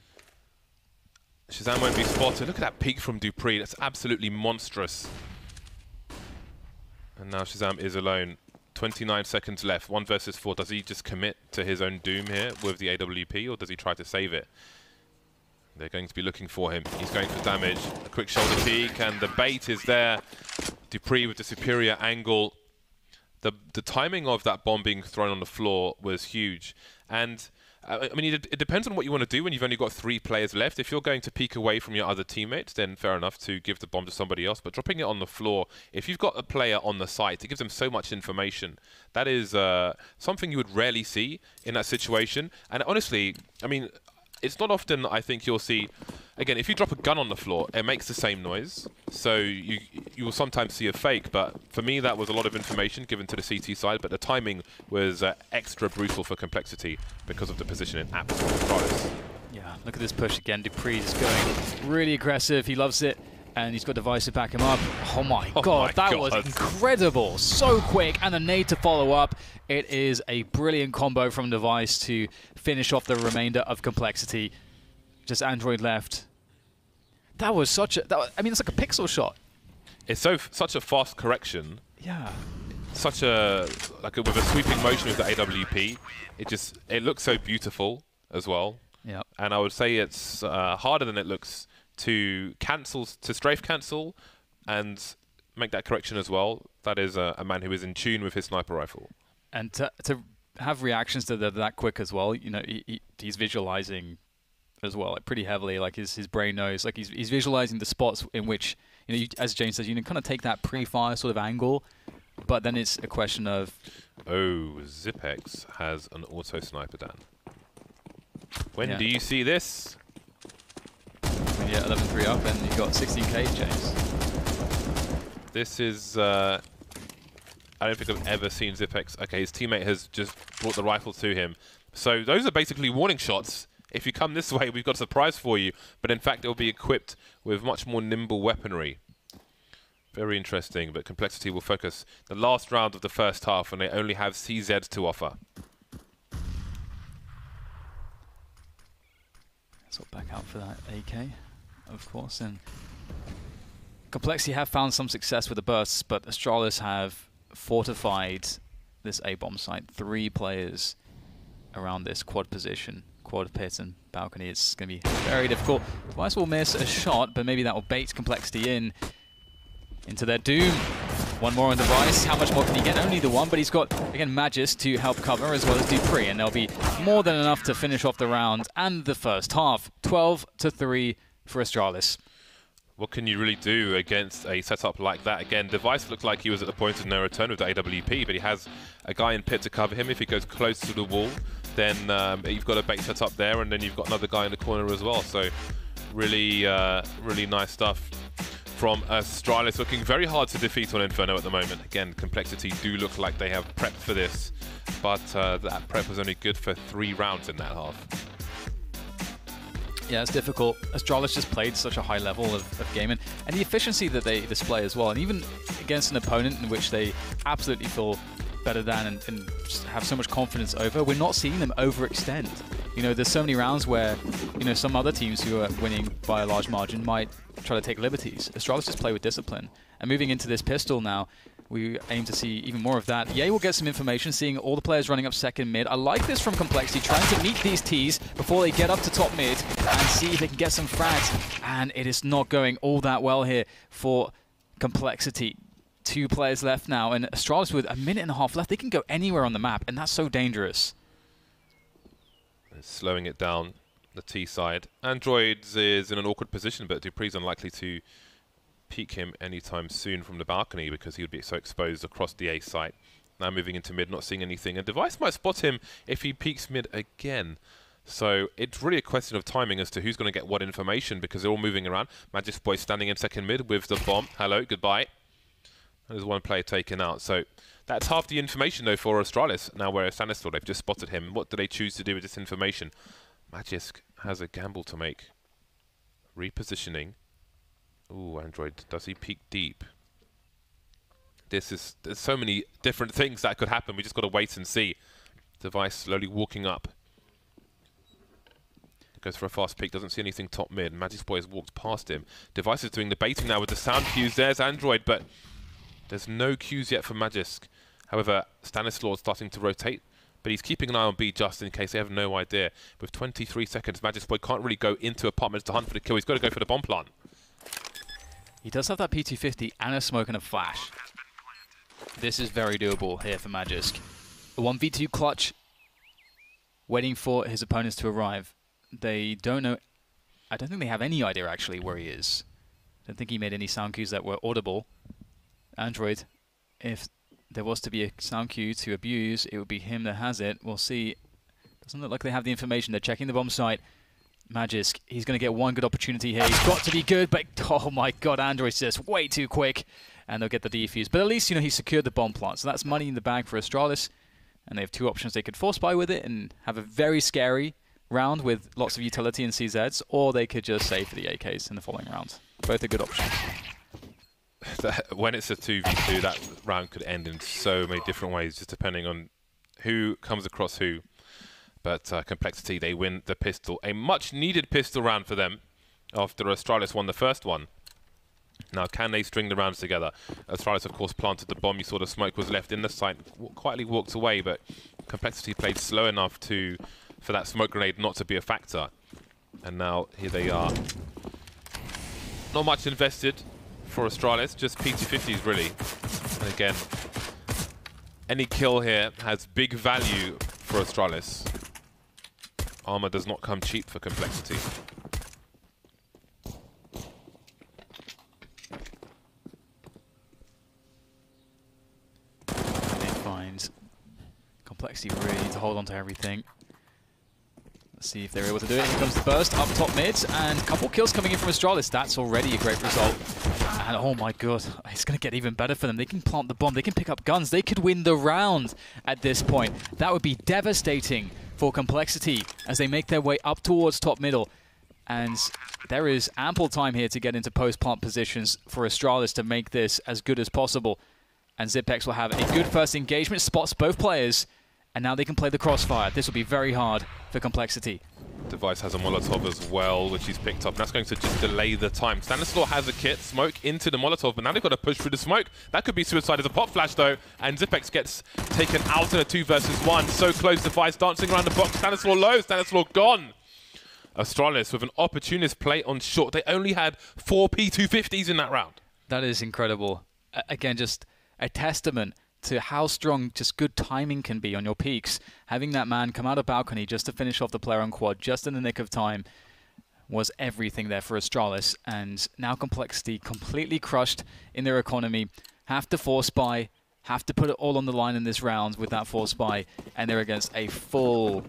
Shazam won't be spotted. Look at that peek from Dupree. That's absolutely monstrous. And now Shazam is alone. 29 seconds left. 1 versus 4. Does he just commit to his own doom here with the AWP, or does he try to save it? They're going to be looking for him. He's going for damage. A quick shoulder peek, and the bait is there. Dupree with the superior angle. The timing of that bomb being thrown on the floor was huge. And I mean, it depends on what you want to do when you've only got 3 players left. If you're going to peek away from your other teammates, then fair enough to give the bomb to somebody else. But dropping it on the floor, if you've got a player on the site, it gives them so much information. That is something you would rarely see in that situation. And honestly, I mean, it's not often I think you'll see. Again, if you drop a gun on the floor, it makes the same noise. So you will sometimes see a fake, but for me that was a lot of information given to the CT side, but the timing was extra brutal for Complexity because of the position in absolute Astralis. Yeah, look at this push again. Dupree is going really aggressive. He loves it, and he's got Device to back him up. Oh my god, that was incredible. So quick, and a nade to follow up. It is a brilliant combo from Device to finish off the remainder of Complexity. Just Android left. That was such a... I mean, it's like a pixel shot. It's such a fast correction. Yeah. Such a... with a sweeping motion with the AWP. It looks so beautiful as well. Yeah. And I would say it's harder than it looks to strafe cancel and make that correction as well. That is a man who is in tune with his sniper rifle. And to have reactions to that quick as well, you know, he's visualizing as well, like pretty heavily, like his brain knows, like he's visualizing the spots in which, you know, as James says, you can kind of take that pre-fire sort of angle, but then it's a question of... Oh, Zipex has an auto sniper, Dan. When do you see this? Yeah, 11-3 up, and you've got 16k, James. This is... I don't think I've ever seen Zipex. Okay, his teammate has just brought the rifle to him. So those are basically warning shots. If you come this way, we've got a surprise for you. But in fact, it will be equipped with much more nimble weaponry. Very interesting, but Complexity will focus the last round of the first half, and they only have CZ to offer. So back out for that AK, of course. And Complexity have found some success with the bursts, but Astralis have fortified this A-bomb site. 3 players around this quad position. Quad pit and balcony. It's going to be very difficult. Device will miss a shot, but maybe that will bait Complexity into their doom. One more on Device. How much more can he get? Only the one, but he's got, again, Magis to help cover, as well as Dupree, and there'll be more than enough to finish off the round and the first half. 12-3 for Astralis. What can you really do against a setup like that? Again, Device looked like he was at the point of no return with the AWP, but he has a guy in pit to cover him. If he goes close to the wall, then you've got a bait set up there, and then you've got another guy in the corner as well. So really, really nice stuff from Astralis. Looking very hard to defeat on Inferno at the moment. Again, Complexity do look like they have prepped for this, but that prep was only good for 3 rounds in that half. Yeah, it's difficult. Astralis just played such a high level of gaming, and the efficiency that they display as well, and even against an opponent in which they absolutely feel better than and just have so much confidence over, we're not seeing them overextend. You know, there's so many rounds where, you know, some other teams who are winning by a large margin might try to take liberties. Astralis just play with discipline. And moving into this pistol now, we aim to see even more of that. Ye will get some information, seeing all the players running up second mid. I like this from Complexity, trying to meet these Ts before they get up to top mid and see if they can get some frags. And it is not going all that well here for Complexity. 2 players left now, and Astralis with a minute and a half left. They can go anywhere on the map, and that's so dangerous. Slowing it down, the T side. Androids is in an awkward position, but Dupree's unlikely to peek him anytime soon from the balcony because he would be so exposed across the A site. Now moving into mid, not seeing anything. And Device might spot him if he peeks mid again. So it's really a question of timing as to who's going to get what information because they're all moving around. Magis Boy standing in second mid with the bomb. Hello, goodbye. There's 1 player taken out. So that's half the information, though, for Astralis. Now, where Stanislaw, they've just spotted him. What do they choose to do with this information? Magisk has a gamble to make. Repositioning. Ooh, Android. Does he peek deep? There's so many different things that could happen. We just got to wait and see. Device slowly walking up. Goes for a fast peek. Doesn't see anything top mid. Magisk Boy has walked past him. Device is doing the baiting now with the sound cues. There's Android, but there's no cues yet for Magisk. However, Stanislaw is starting to rotate, but he's keeping an eye on B just in case they have no idea. With 23 seconds, Magisk Boy can't really go into apartments to hunt for the kill. He's got to go for the bomb plant. He does have that P250 and a smoke and a flash. This is very doable here for Magisk. A 1v2 clutch waiting for his opponents to arrive. They don't know. I don't think they have any idea actually where he is. I don't think he made any sound cues that were audible. Android, if there was to be a sound cue to abuse, it would be him that has it. We'll see. Doesn't look like they have the information. They're checking the bomb site. Magisk, he's going to get one good opportunity here. He's got to be good, but oh my god, Android's just way too quick. And they'll get the defuse. But at least, he secured the bomb plant. So that's money in the bag for Astralis. And they have two options. They could force buy with it and have a very scary round with lots of utility and CZs, or they could just save for the AKs in the following round. Both are good options. When it's a 2v2, that round could end in so many different ways, just depending on who comes across who. But Complexity, they win the pistol. A much-needed pistol round for them after Astralis won the first one. Now, can they string the rounds together? Astralis, of course, planted the bomb. You saw the smoke was left in the site, quietly walked away, but Complexity played slow enough for that smoke grenade not to be a factor. And now, here they are. Not much invested for Astralis, just PT50s, really. And again, any kill here has big value for Astralis. Armor does not come cheap for Complexity. They find Complexity really need to hold on to everything. Let's see if they're able to do it. Here comes the burst up top mid, and a couple kills coming in from Astralis. That's already a great result. And oh my god, it's going to get even better for them. They can plant the bomb, they can pick up guns, they could win the round at this point. That would be devastating for Complexity as they make their way up towards top middle. And there is ample time here to get into post-plant positions for Astralis to make this as good as possible. And Zipex will have a good first engagement, spots both players, and now they can play the crossfire. This will be very hard for Complexity. Device has a Molotov as well, which he's picked up. And that's going to just delay the time. Stanislaw has a kit, smoke into the Molotov, but now they've got to push through the smoke. That could be suicide as a pop flash, though. And Zipex gets taken out in a 2 versus 1. So close, Device dancing around the box. Stanislaw low, Stanislaw gone. Astralis with an opportunist play on short. They only had 4 P250s in that round. That is incredible. Again, just a testament to how strong just good timing can be on your peaks. Having that man come out of balcony just to finish off the player on quad just in the nick of time was everything there for Astralis. And now Complexity completely crushed in their economy. Have to force buy, have to put it all on the line in this round with that force buy. And they're against a full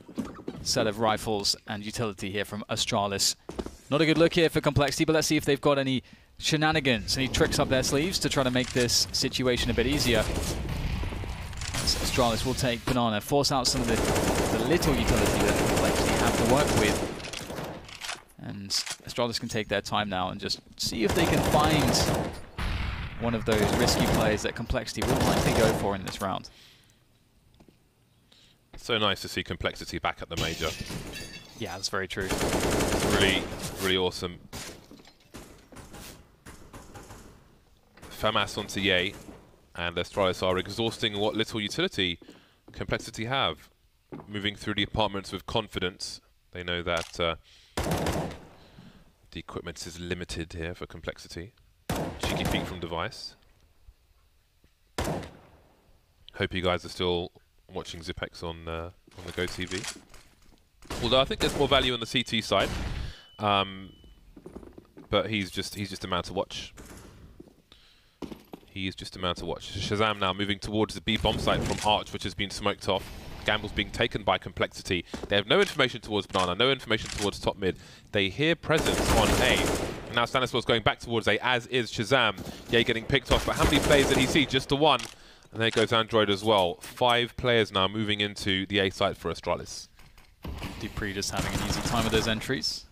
set of rifles and utility here from Astralis. Not a good look here for Complexity, but let's see if they've got any shenanigans, any tricks up their sleeves to try to make this situation a bit easier. Astralis will take Banana, force out some of the little utility that Complexity have to work with. And Astralis can take their time now and just see if they can find one of those risky plays that Complexity will likely go for in this round. So nice to see Complexity back at the major. Yeah, that's very true. Really, really awesome. FAMAS onto Ye, and Astralis are exhausting what little utility Complexity have. Moving through the apartments with confidence. They know that the equipment is limited here for Complexity. Cheeky peek from Device. Hope you guys are still watching Zipex on the Go TV. Although I think there's more value on the CT side, but he's just a man to watch. He is just a man to watch. Shazam now moving towards the B bomb site from Arch, which has been smoked off. Gamble's being taken by Complexity. They have no information towards Banana, no information towards top mid. They hear presence on A. And now Stanislaw's going back towards A, as is Shazam. Ye getting picked off, but how many players did he see? Just the one. And there goes Android as well. 5 players now moving into the A site for Astralis. dupreeh just having an easy time with those entries.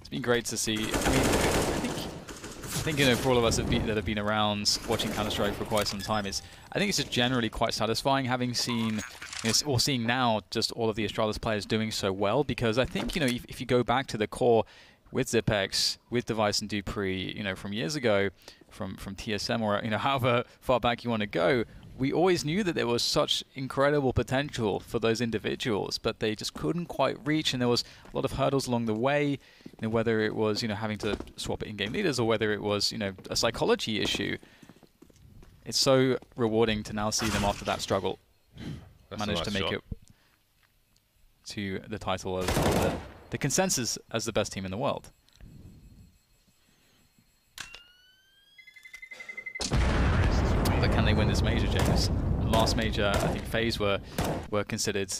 It's been great to see. I mean, I think for all of us that have been around watching Counter-Strike for quite some time, I think it's just generally quite satisfying having seen, or seeing now just all of the Astralis players doing so well. Because I think if you go back to the core with Zipex, with Device and dupreeh, from years ago, from TSM or however far back you want to go, we always knew that there was such incredible potential for those individuals, but they just couldn't quite reach, and there was a lot of hurdles along the way. Whether it was having to swap in-game leaders, or whether it was a psychology issue. It's so rewarding to now see them after that struggle manage to make it to the title of the consensus as the best team in the world. But can they win this major, James? Last major, I think FaZe were considered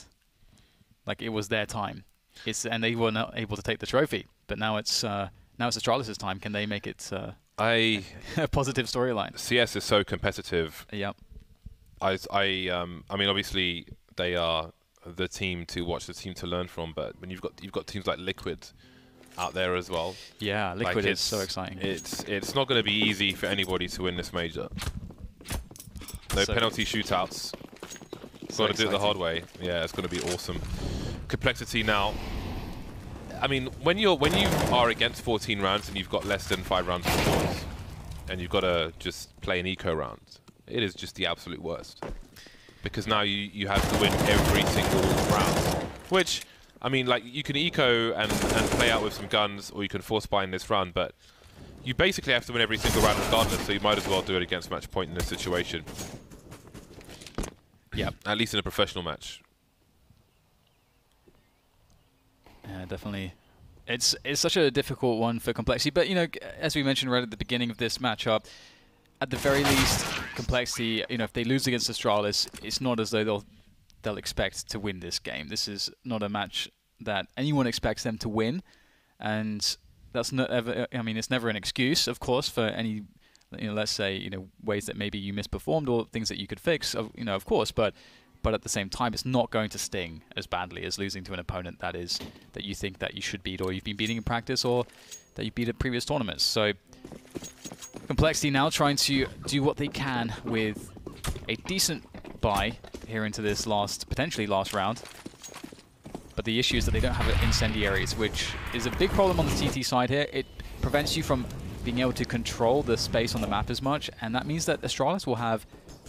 like it was their time. And they were not able to take the trophy. But now it's Astralis' time. Can they make it a positive storyline? CS is so competitive. Yep. I mean, obviously they are the team to watch, the team to learn from. But when you've got teams like Liquid out there as well. Yeah, Liquid is so exciting. It's not going to be easy for anybody to win this major. No penalty shootouts. Got to do it the hard way. Yeah, it's going to be awesome. Complexity now. I mean, when you are against 14 rounds and you've got less than 5 rounds of pause, and you've got to just play an eco round, it is just the absolute worst. Because now you have to win every single round. Which, I mean, like, you can eco and play out with some guns, or you can force buy in this round, but you basically have to win every single round regardless, so you might as well do it against match point in this situation. Yeah. At least in a professional match. Yeah, definitely. It's such a difficult one for Complexity, but you know, as we mentioned right at the beginning of this matchup, at the very least, Complexity, you know, if they lose against Astralis, it's not as though they'll expect to win this game. This is not a match that anyone expects them to win, and that's not ever. I mean, it's never an excuse, of course, for any, you know, let's say, you know, ways that maybe you misperformed or things that you could fix, you know, of course, but at the same time, it's not going to sting as badly as losing to an opponent that you think that you should beat, or you've been beating in practice, or that you beat at previous tournaments. So Complexity now trying to do what they can with a decent buy here into this potentially last round. But the issue is that they don't have incendiaries, which is a big problem on the TT side here. It prevents you from being able to control the space on the map as much, and that means that Astralis will have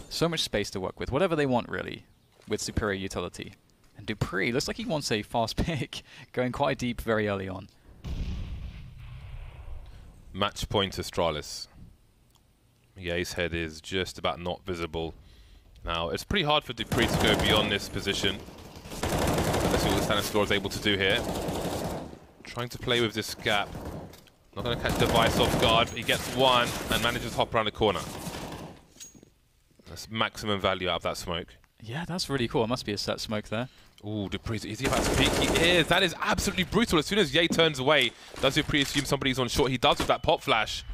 so much space to work with, whatever they want really, with superior utility. And dupreeh looks like he wants a fast pick, going quite deep very early on. Match point Astralis. The ace head is just about not visible. Now, it's pretty hard for dupreeh to go beyond this position. Let's see what the Stanislaw is able to do here. Trying to play with this gap. Not going to catch Device off guard. He gets one and manages to hop around the corner. That's maximum value out of that smoke. Yeah, that's really cool. It must be a set smoke there. Ooh, dupreeh, is he about to peek? He is. That is absolutely brutal. As soon as Ye turns away, does dupreeh assume somebody's on short? He does with that pop flash.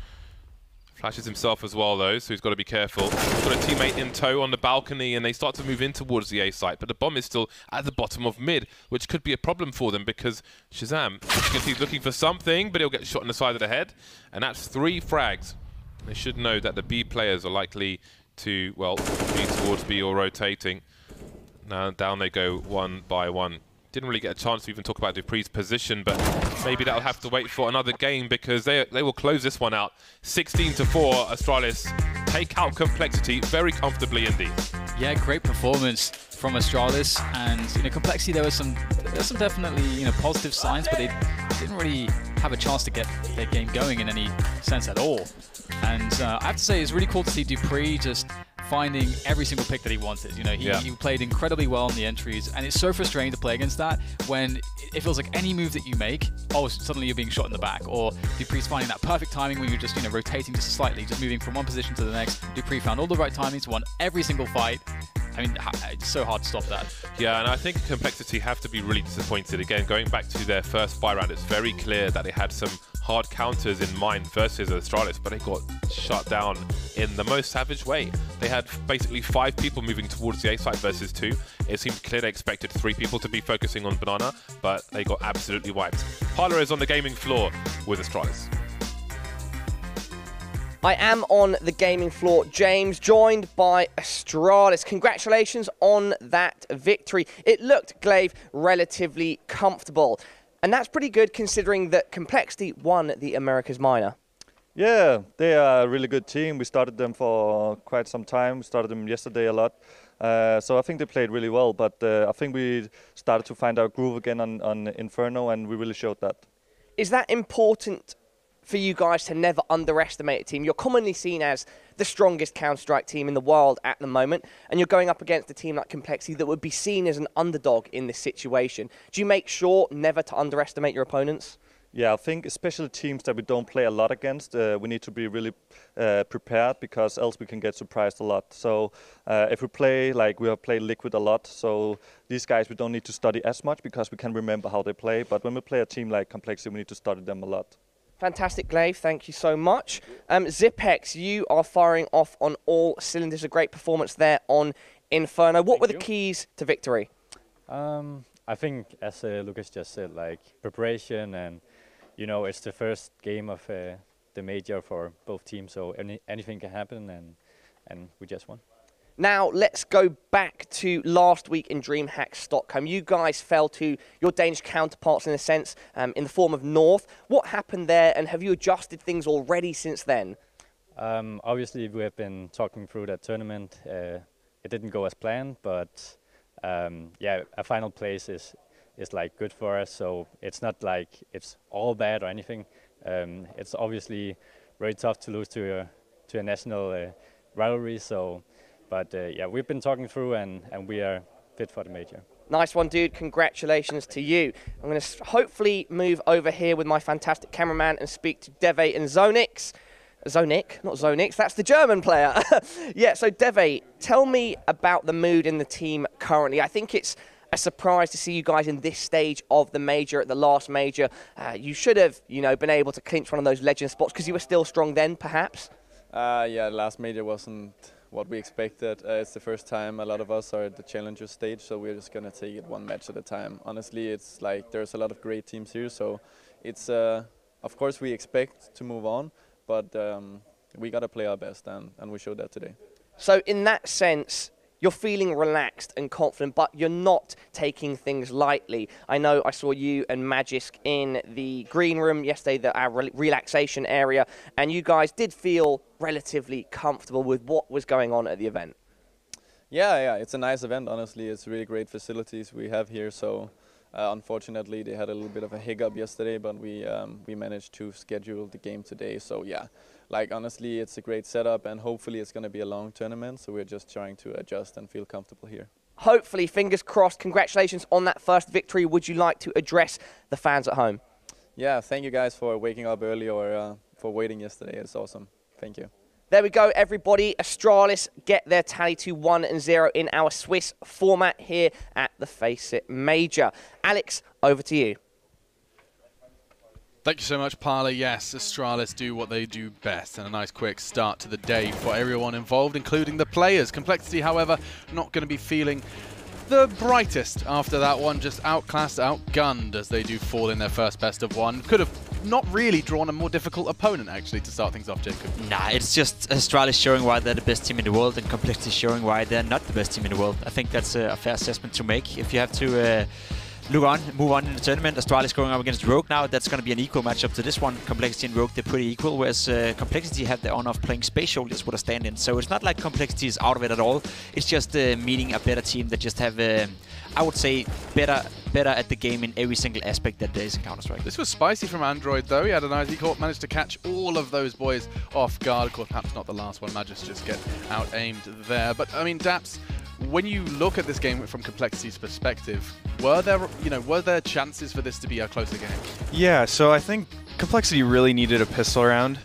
Flashes himself as well, though, so he's got to be careful. He's got a teammate in tow on the balcony, and they start to move in towards the A site, but the bomb is still at the bottom of mid, which could be a problem for them because Shazam, as you can see, he's looking for something, but he'll get shot in the side of the head, and that's 3 frags. They should know that the B players are likely to, well, be towards B or rotating. Now down they go one by one. Didn't really get a chance to even talk about dupreeh's position, but maybe that'll have to wait for another game because they will close this one out. 16-4, Astralis take out Complexity very comfortably indeed. Yeah, great performance from Astralis, and you know, Complexity, there's some definitely, you know, positive signs, but they didn't really have a chance to get their game going in any sense at all. And I have to say, it's really cool to see dupreeh just finding every single pick that he wanted. You know, he played incredibly well in the entries, and it's so frustrating to play against that when it feels like any move that you make, oh, suddenly you're being shot in the back, or dupreeh's finding that perfect timing when you're just, you know, rotating just slightly, just moving from one position to the next. dupreeh found all the right timings, won every single fight. I mean, it's so hard to stop that. Yeah, and I think Complexity have to be really disappointed. Again, going back to their first buy round, it's very clear that they had some hard counters in mind versus Astralis, but they got shut down in the most savage way. They had basically 5 people moving towards the A site versus 2. It seemed clear they expected 3 people to be focusing on Banana, but they got absolutely wiped. Parler is on the gaming floor with Astralis. I am on the gaming floor, James, joined by Astralis. Congratulations on that victory. It looked, Glaive, relatively comfortable. And that's pretty good considering that Complexity won the Americas Minor. Yeah, they are a really good team. We started them for quite some time. We started them yesterday a lot. So I think they played really well, but I think we started to find our groove again on Inferno, and we really showed that. Is that important for you guys to never underestimate a team. You're commonly seen as the strongest Counter-Strike team in the world at the moment, and you're going up against a team like Complexity that would be seen as an underdog in this situation. Do you make sure never to underestimate your opponents? Yeah, I think especially teams that we don't play a lot against, we need to be really prepared, because else we can get surprised a lot. So if we play like we have played Liquid a lot, so these guys we don't need to study as much because we can remember how they play. But when we play a team like Complexity, we need to study them a lot. Fantastic, Glaive. Thank you so much. Zipex, you are firing off on all cylinders. A great performance there on Inferno. What were the keys to victory? I think, as Lucas just said, like preparation, and you know, it's the first game of the major for both teams, so anything can happen, and we just won. Now, let's go back to last week in DreamHack Stockholm. You guys fell to your Danish counterparts, in a sense, in the form of North. What happened there, and have you adjusted things already since then? Obviously, we have been talking through that tournament. It didn't go as planned, but yeah, a final place is like good for us. So it's not like it's all bad or anything. It's obviously very tough to lose to a national rivalry. So. But yeah, we've been talking through, and we are fit for the major. Nice one, dude. Congratulations to you. I'm going to hopefully move over here with my fantastic cameraman and speak to Deve and Zonix. Zonik, not Zonix, that's the German player. Yeah, so Deve, tell me about the mood in the team currently. I think it's a surprise to see you guys in this stage of the major, at the last major. You should have, you know, been able to clinch one of those legend spots because you were still strong then, perhaps? Yeah, the last major wasn't what we expected. It's the first time a lot of us are at the challenger stage, so we're just gonna take it one match at a time. Honestly, it's like there's a lot of great teams here, so it's of course we expect to move on, but we gotta play our best, and we showed that today. So in that sense, you're feeling relaxed and confident, but you're not taking things lightly. I know I saw you and Magisk in the green room yesterday, our relaxation area, and you guys did feel relatively comfortable with what was going on at the event. Yeah, it's a nice event, honestly. It's really great facilities we have here, so unfortunately they had a little bit of a hiccup yesterday, but we managed to schedule the game today, so yeah. Like, honestly, it's a great setup, and hopefully it's going to be a long tournament, so we're just trying to adjust and feel comfortable here. Hopefully, fingers crossed. Congratulations on that first victory. Would you like to address the fans at home? Yeah, thank you guys for waking up early, or for waiting yesterday. It's awesome. Thank you. There we go, everybody. Astralis get their tally to 1-0 in our Swiss format here at the FACEIT Major. Alex, over to you. Thank you so much, Parla. Yes, Astralis do what they do best, and a nice quick start to the day for everyone involved, including the players. Complexity, however, not going to be feeling the brightest after that one. Just outclassed, outgunned, as they do fall in their first best of one. Could have not really drawn a more difficult opponent, actually, to start things off, Jacob. Nah, it's just Astralis showing why they're the best team in the world, and Complexity showing why they're not the best team in the world. I think that's a fair assessment to make. If you have to move on in the tournament, Astralis going up against Rogue now, that's going to be an equal matchup to this one. Complexity and Rogue, they're pretty equal, whereas Complexity have the honor of playing Space Soldiers with a stand-in. So it's not like Complexity is out of it at all. It's just meeting a better team that just have, I would say, better at the game in every single aspect that there is in Counter-Strike. This was spicy from Android, though. He had a nice, he managed to catch all of those boys off guard. Of course, perhaps not the last one. Magisk just get out-aimed there. But, I mean, Daps, when you look at this game from Complexity's perspective, were there chances for this to be a closer game? Yeah, so I think Complexity really needed a pistol round.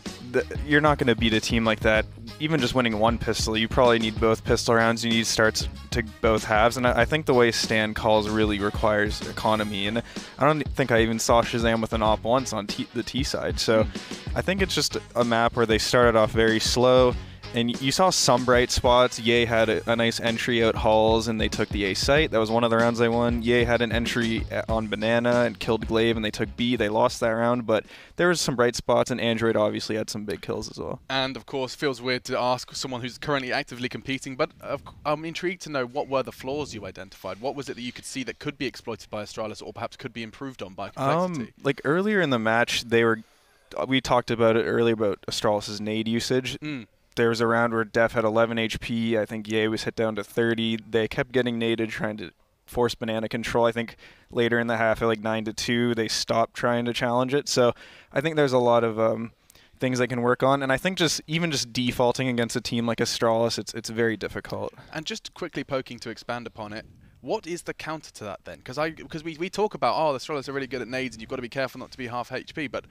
You're not going to beat a team like that. Even just winning one pistol, you probably need both pistol rounds. You need starts to both halves, and I think the way Stan calls really requires economy. And I don't think I even saw Shazam with an op once on the T side. So I think it's just a map where they started off very slow. And you saw some bright spots. Ye had a nice entry out halls, and they took the A site. That was one of the rounds they won. Ye had an entry on Banana and killed Glaive, and they took B. They lost that round, but there was some bright spots, and Android obviously had some big kills as well. And, of course, feels weird to ask someone who's currently actively competing, but I'm intrigued to know what were the flaws you identified. What was it that you could see that could be exploited by Astralis, or perhaps could be improved on by Complexity? Like earlier in the match, we talked about it earlier about Astralis' nade usage. There was a round where Def had 11 HP. I think Ye was hit down to 30. They kept getting naded, trying to forced banana control. I think later in the half at like 9-2, they stopped trying to challenge it. So I think there's a lot of things they can work on, and I think even just defaulting against a team like Astralis, it's very difficult. And just quickly poking to expand upon it, what is the counter to that then? Because we talk about, oh, the Astralis are really good at nades and you've got to be careful not to be half HP, but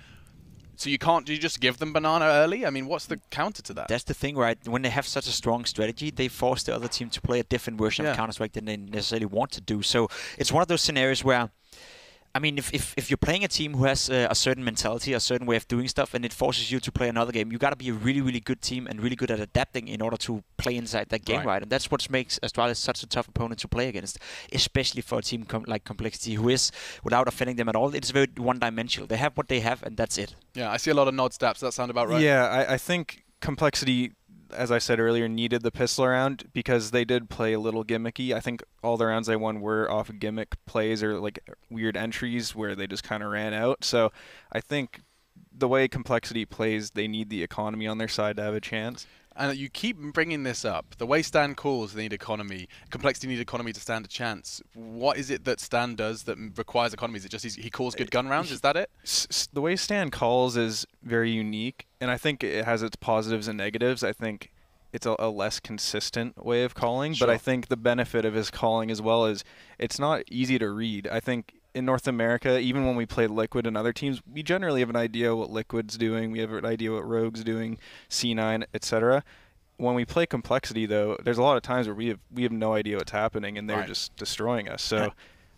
so you just give them banana early? I mean, what's the counter to that? That's the thing, right? When they have such a strong strategy, they force the other team to play a different version of Counter-Strike than they necessarily want to do. So it's one of those scenarios where, I mean, if you're playing a team who has a certain mentality, a certain way of doing stuff, and it forces you to play another game, you got to be a really, really good team and really good at adapting in order to play inside that game, right? And that's what makes Astralis such a tough opponent to play against, especially for a team like Complexity, who is, without offending them at all, it's very one-dimensional. They have what they have, and that's it. Yeah, I see a lot of nod stats. Does that sound about right? Yeah, I think Complexity, as I said earlier, needed the pistol round because they did play a little gimmicky. I think all the rounds they won were off of gimmick plays or like weird entries where they just kind of ran out. So I think the way Complexity plays, they need the economy on their side to have a chance. And you keep bringing this up. The way Stan calls, they need economy. Complexity need economy to stand a chance. What is it that Stan does that requires economy? Is it just he calls good gun rounds? Is that it? The way Stan calls is very unique, and I think it has its positives and negatives. I think it's a less consistent way of calling, but I think the benefit of his calling as well is it's not easy to read. I think in North America, even when we play Liquid and other teams, we generally have an idea what Liquid's doing. We have an idea what Rogue's doing, C9, etc. When we play Complexity, though, there's a lot of times where we have no idea what's happening, and they're just destroying us. So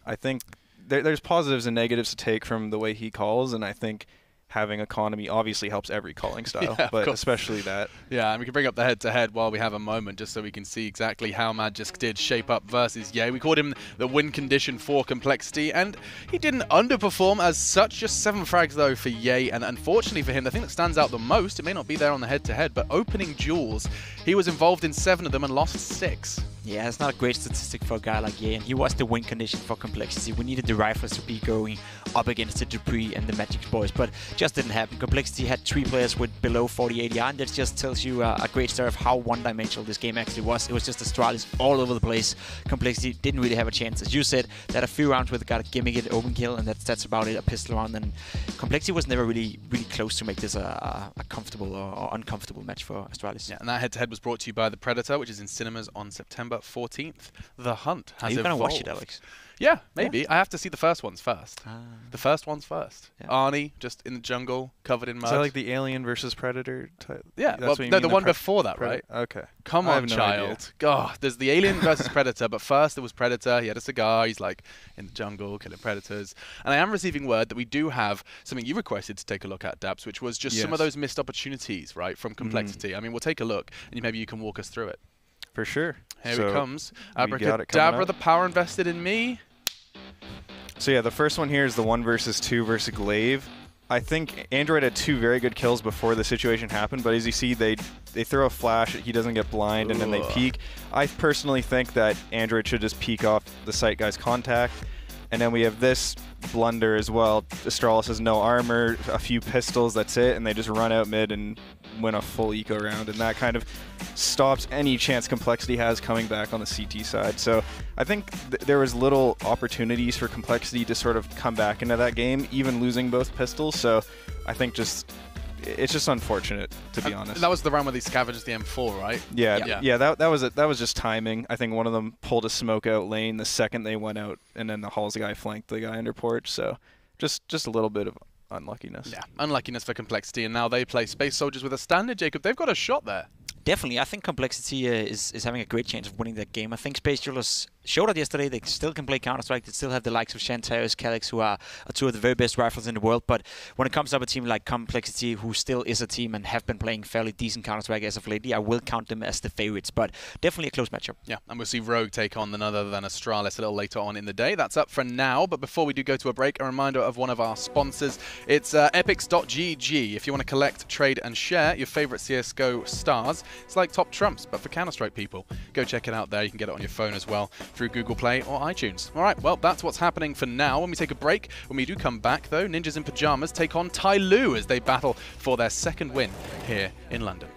I think there's positives and negatives to take from the way he calls, and I think having economy obviously helps every calling style, but especially that. Yeah, and we can bring up the head-to-head while we have a moment, just so we can see exactly how Magisk did shape up versus Ye. We called him the win condition for Complexity, and he didn't underperform as such. Just 7 frags, though, for Ye, and unfortunately for him, the thing that stands out the most, it may not be there on the head-to-head, but opening duels, he was involved in 7 of them and lost 6. Yeah, it's not a great statistic for a guy like Ye, and he was the win condition for Complexity. We needed the Rifles to be going up against the Dupree and the Magic boys, but just didn't happen. Complexity had 3 players with below 40 ADR, and that just tells you a great story of how one-dimensional this game actually was. It was just Astralis all over the place. Complexity didn't really have a chance. As you said, they had a few rounds where they got a gimmick it, open kill, and that's about it, a pistol round, and Complexity was never really close to make this a comfortable or uncomfortable match for Astralis. Yeah, and that head-to-head was brought to you by The Predator, which is in cinemas on September 14th. The Hunt has evolved. Are you going to watch it, Alex? Yeah, maybe. Yeah. I have to see the first ones first. The first ones first. Yeah. Arnie, just in the jungle, covered in mud. Is that like the Alien versus Predator type? Yeah, well, no, the one before that, right? Okay. Come on, child. God, there's the Alien versus Predator, but first there was Predator. He had a cigar. He's like in the jungle, killing predators. And I am receiving word that we do have something you requested to take a look at, Dabs, which was just some of those missed opportunities, right, from Complexity. I mean, we'll take a look, and maybe you can walk us through it. For sure. Here he comes. Abracadabra, the power invested in me. So yeah, the first one here is the 1 versus 2 versus Glaive. I think Android had 2 very good kills before the situation happened, but as you see, they throw a flash, he doesn't get blind, and then they peek. I personally think that Android should just peek off the sight guy's contact. And then we have this blunder as well. Astralis has no armor, a few pistols, that's it, and they just run out mid and win a full eco round, and that kind of stops any chance Complexity has coming back on the CT side. So I think there was little opportunities for Complexity to sort of come back into that game, even losing both pistols. So I think it's just unfortunate, to be honest. That was the round where they scavenged the M4, right? Yeah. That was just timing. I think one of them pulled a smoke out lane the second they went out, and then the Halls guy flanked the guy under porch. So just a little bit of unluckiness. Yeah, unluckiness for Complexity, and now they play Space Soldiers with a standard. Jacob, they've got a shot there. Definitely, I think Complexity is having a great chance of winning that game. I think Space Jewelers showed it yesterday. They still can play Counter-Strike. They still have the likes of Shantaris, Calyx, who are 2 of the very best rifles in the world. But when it comes to a team like Complexity, who still is a team and have been playing fairly decent Counter-Strike as of lately, I will count them as the favorites. But definitely a close matchup. Yeah, and we'll see Rogue take on none other than Astralis a little later on in the day. That's up for now. But before we do go to a break, a reminder of one of our sponsors. It's epics.gg. If you want to collect, trade, and share your favorite CSGO stars, it's like Top Trumps, but for Counter-Strike people. Go check it out there. You can get it on your phone as well through Google Play or iTunes. All right, well, that's what's happening for now. When we take a break, when we do come back, though, Ninjas in Pajamas take on Tyloo as they battle for their 2nd win here in London.